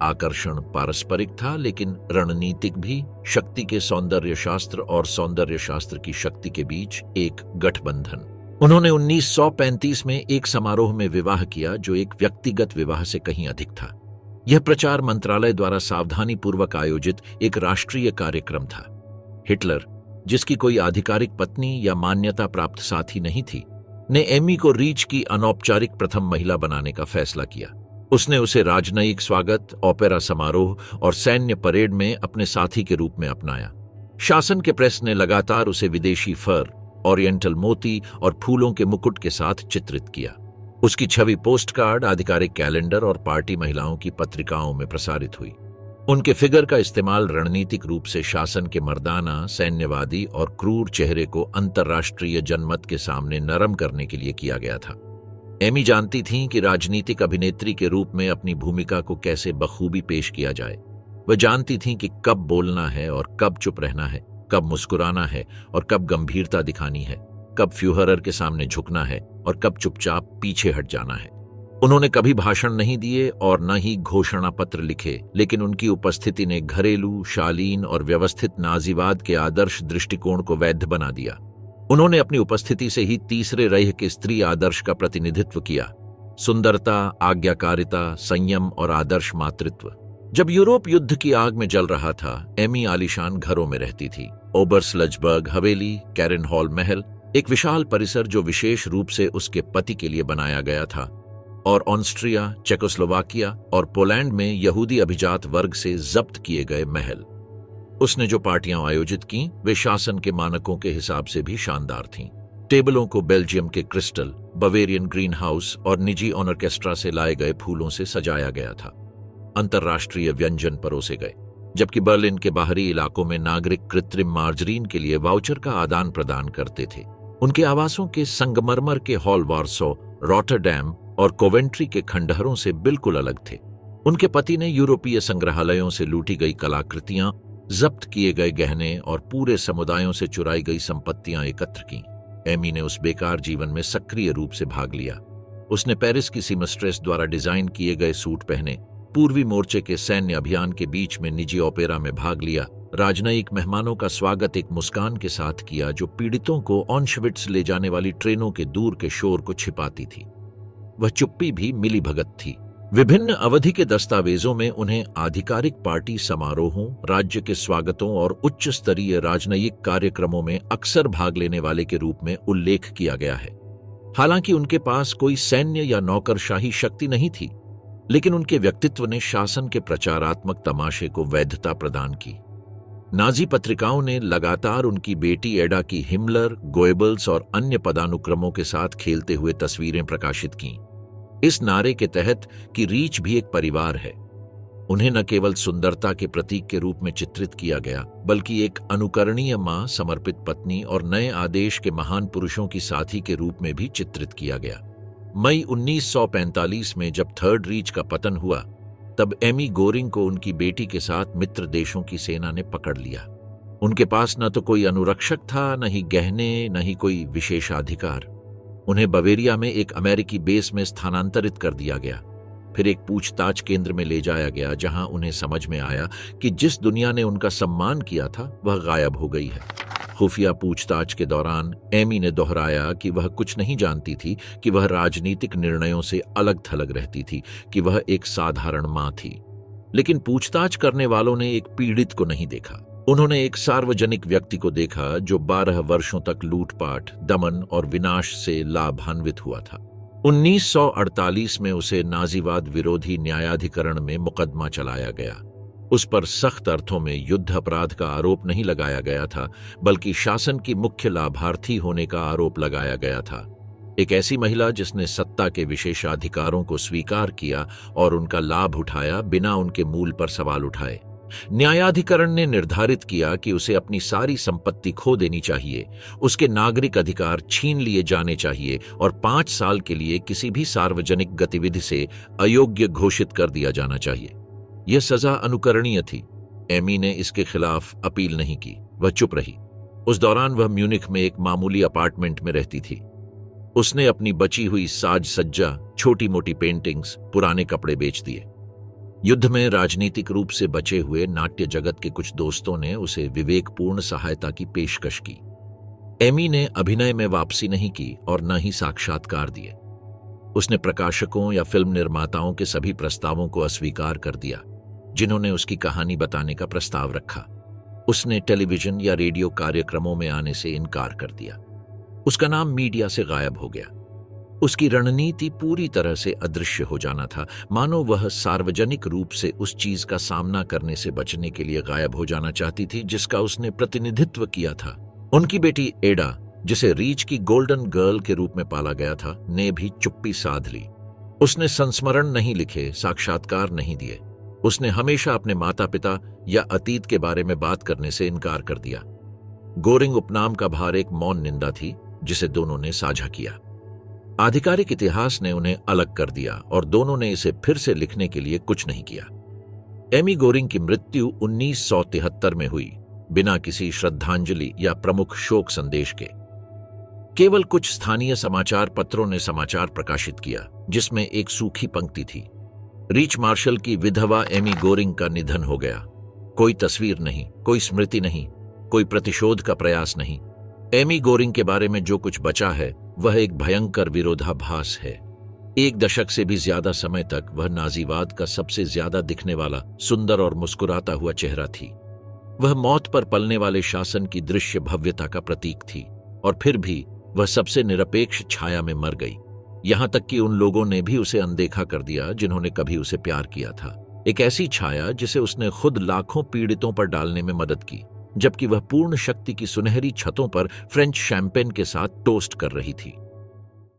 आकर्षण पारस्परिक था, लेकिन रणनीतिक भी। शक्ति के सौंदर्य शास्त्र और सौंदर्य शास्त्र की शक्ति के बीच एक गठबंधन। उन्होंने 1935 में एक समारोह में विवाह किया जो एक व्यक्तिगत विवाह से कहीं अधिक था। यह प्रचार मंत्रालय द्वारा सावधानी पूर्वक आयोजित एक राष्ट्रीय कार्यक्रम था। हिटलर, जिसकी कोई आधिकारिक पत्नी या मान्यता प्राप्त साथी नहीं थी, ने एमी को रीच की अनौपचारिक प्रथम महिला बनाने का फैसला किया। उसने उसे राजनयिक स्वागत, ओपेरा समारोह और सैन्य परेड में अपने साथी के रूप में अपनाया। शासन के प्रेस ने लगातार उसे विदेशी फर, ओरिएंटल मोती और फूलों के मुकुट के साथ चित्रित किया। उसकी छवि पोस्टकार्ड, आधिकारिक कैलेंडर और पार्टी महिलाओं की पत्रिकाओं में प्रसारित हुई। उनके फिगर का इस्तेमाल रणनीतिक रूप से शासन के मर्दाना, सैन्यवादी और क्रूर चेहरे को अंतर्राष्ट्रीय जनमत के सामने नरम करने के लिए किया गया था। एमी जानती थीं कि राजनीतिक अभिनेत्री के रूप में अपनी भूमिका को कैसे बखूबी पेश किया जाए। वह जानती थीं कि कब बोलना है और कब चुप रहना है, कब मुस्कुराना है और कब गंभीरता दिखानी है, कब फ्यूहरर के सामने झुकना है और कब चुपचाप पीछे हट जाना है। उन्होंने कभी भाषण नहीं दिए और न ही घोषणा पत्र लिखे, लेकिन उनकी उपस्थिति ने घरेलू, शालीन और व्यवस्थित नाजीवाद के आदर्श दृष्टिकोण को वैध बना दिया। उन्होंने अपनी उपस्थिति से ही तीसरे रेह के स्त्री आदर्श का प्रतिनिधित्व किया: सुंदरता, आज्ञाकारिता, संयम और आदर्श मातृत्व। जब यूरोप युद्ध की आग में जल रहा था, एमी आलीशान घरों में रहती थी। ओबर्सलजबर्ग हवेली, कैरन हॉल महल, एक विशाल परिसर जो विशेष रूप से उसके पति के लिए बनाया गया था, और ऑस्ट्रिया, चेकोस्लोवाकिया और पोलैंड में यहूदी अभिजात वर्ग से जब्त किए गए महल। उसने जो पार्टियां आयोजित की वे शासन के मानकों के हिसाब से भी शानदार थीं। टेबलों को बेल्जियम के क्रिस्टल, बवेरियन ग्रीन हाउस और निजी ऑर्केस्ट्रा से लाए गए फूलों से सजाया गया था। अंतर्राष्ट्रीय व्यंजन परोसे गए, जबकि बर्लिन के बाहरी इलाकों में नागरिक कृत्रिम मार्जरीन के लिए वाउचर का आदान प्रदान करते थे। उनके आवासों के संगमरमर के हॉल वार्सो, रॉटरडैम और कोवेंट्री के खंडहरों से बिल्कुल अलग थे। उनके पति ने यूरोपीय संग्रहालयों से लूटी गई कलाकृतियां, जब्त किए गए गहने और पूरे समुदायों से चुराई गई संपत्तियां एकत्र की। एमी ने उस बेकार जीवन में सक्रिय रूप से भाग लिया। उसने पेरिस की सीमस्ट्रेस द्वारा डिजाइन किए गए सूट पहने, पूर्वी मोर्चे के सैन्य अभियान के बीच में निजी ओपेरा में भाग लिया, राजनयिक मेहमानों का स्वागत एक मुस्कान के साथ किया जो पीड़ितों को ऑशविट्ज ले जाने वाली ट्रेनों के दूर के शोर को छिपाती थी। वह चुप्पी भी मिलीभगत थी। विभिन्न अवधि के दस्तावेजों में उन्हें आधिकारिक पार्टी समारोहों, राज्य के स्वागतों और उच्च स्तरीय राजनयिक कार्यक्रमों में अक्सर भाग लेने वाले के रूप में उल्लेख किया गया है। हालांकि उनके पास कोई सैन्य या नौकरशाही शक्ति नहीं थी, लेकिन उनके व्यक्तित्व ने शासन के प्रचारात्मक तमाशे को वैधता प्रदान की। नाजी पत्रिकाओं ने लगातार उनकी बेटी एडा की हिमलर, गोएबल्स और अन्य पदानुक्रमों के साथ खेलते हुए तस्वीरें प्रकाशित कीं, इस नारे के तहत कि रीच भी एक परिवार है। उन्हें न केवल सुंदरता के प्रतीक के रूप में चित्रित किया गया, बल्कि एक अनुकरणीय मां, समर्पित पत्नी और नए आदेश के महान पुरुषों की साथी के रूप में भी चित्रित किया गया। मई 1945 में जब थर्ड रीच का पतन हुआ, तब एमी गोरिंग को उनकी बेटी के साथ मित्र देशों की सेना ने पकड़ लिया। उनके पास न तो कोई अनुरक्षक था, न ही गहने, न ही कोई विशेषाधिकार। उन्हें बवेरिया में एक अमेरिकी बेस में स्थानांतरित कर दिया गया, फिर एक पूछताछ केंद्र में ले जाया गया, जहां उन्हें समझ में आया कि जिस दुनिया ने उनका सम्मान किया था वह गायब हो गई है। खुफिया पूछताछ के दौरान एमी ने दोहराया कि वह कुछ नहीं जानती थी, कि वह राजनीतिक निर्णयों से अलग थलग रहती थी, कि वह एक साधारण मां थी। लेकिन पूछताछ करने वालों ने एक पीड़ित को नहीं देखा। उन्होंने एक सार्वजनिक व्यक्ति को देखा जो 12 वर्षों तक लूटपाट, दमन और विनाश से लाभान्वित हुआ था। 1948 में उसे नाजीवाद विरोधी न्यायाधिकरण में मुकदमा चलाया गया। उस पर सख्त अर्थों में युद्ध अपराध का आरोप नहीं लगाया गया था, बल्कि शासन की मुख्य लाभार्थी होने का आरोप लगाया गया था। एक ऐसी महिला जिसने सत्ता के विशेषाधिकारों को स्वीकार किया और उनका लाभ उठाया बिना उनके मूल पर सवाल उठाए। न्यायाधिकरण ने निर्धारित किया कि उसे अपनी सारी संपत्ति खो देनी चाहिए, उसके नागरिक अधिकार छीन लिए जाने चाहिए और 5 साल के लिए किसी भी सार्वजनिक गतिविधि से अयोग्य घोषित कर दिया जाना चाहिए। यह सजा अनुकरणीय थी। एमी ने इसके खिलाफ अपील नहीं की, वह चुप रही। उस दौरान वह म्यूनिख में एक मामूली अपार्टमेंट में रहती थी। उसने अपनी बची हुई साज सज्जा, छोटी मोटी पेंटिंग्स, पुराने कपड़े बेच दिए। युद्ध में राजनीतिक रूप से बचे हुए नाट्य जगत के कुछ दोस्तों ने उसे विवेकपूर्ण सहायता की पेशकश की। एमी ने अभिनय में वापसी नहीं की और न ही साक्षात्कार दिए। उसने प्रकाशकों या फिल्म निर्माताओं के सभी प्रस्तावों को अस्वीकार कर दिया जिन्होंने उसकी कहानी बताने का प्रस्ताव रखा। उसने टेलीविजन या रेडियो कार्यक्रमों में आने से इनकार कर दिया। उसका नाम मीडिया से गायब हो गया। उसकी रणनीति पूरी तरह से अदृश्य हो जाना था, मानो वह सार्वजनिक रूप से उस चीज का सामना करने से बचने के लिए गायब हो जाना चाहती थी जिसका उसने प्रतिनिधित्व किया था। उनकी बेटी एडा, जिसे रीच की गोल्डन गर्ल के रूप में पाला गया था, ने भी चुप्पी साध ली। उसने संस्मरण नहीं लिखे, साक्षात्कार नहीं दिए। उसने हमेशा अपने माता पिता या अतीत के बारे में बात करने से इनकार कर दिया। गोरिंग उपनाम का भार एक मौन निंदा थी जिसे दोनों ने साझा किया। आधिकारिक इतिहास ने उन्हें अलग कर दिया और दोनों ने इसे फिर से लिखने के लिए कुछ नहीं किया। एमी गोरिंग की मृत्यु 1973 में हुई, बिना किसी श्रद्धांजलि या प्रमुख शोक संदेश के। केवल कुछ स्थानीय समाचार पत्रों ने समाचार प्रकाशित किया जिसमें एक सूखी पंक्ति थी, रीच मार्शल की विधवा एमी गोरिंग का निधन हो गया। कोई तस्वीर नहीं, कोई स्मृति नहीं, कोई प्रतिशोध का प्रयास नहीं। एमी गोरिंग के बारे में जो कुछ बचा है वह एक भयंकर विरोधाभास है। 1 दशक से भी ज्यादा समय तक वह नाजीवाद का सबसे ज्यादा दिखने वाला, सुंदर और मुस्कुराता हुआ चेहरा थी। वह मौत पर पलने वाले शासन की दृश्य भव्यता का प्रतीक थी और फिर भी वह सबसे निरपेक्ष छाया में मर गई। यहां तक कि उन लोगों ने भी उसे अनदेखा कर दिया जिन्होंने कभी उसे प्यार किया था। एक ऐसी छाया जिसे उसने खुद लाखों पीड़ितों पर डालने में मदद की, जबकि वह पूर्ण शक्ति की सुनहरी छतों पर फ्रेंच शैंपेन के साथ टोस्ट कर रही थी।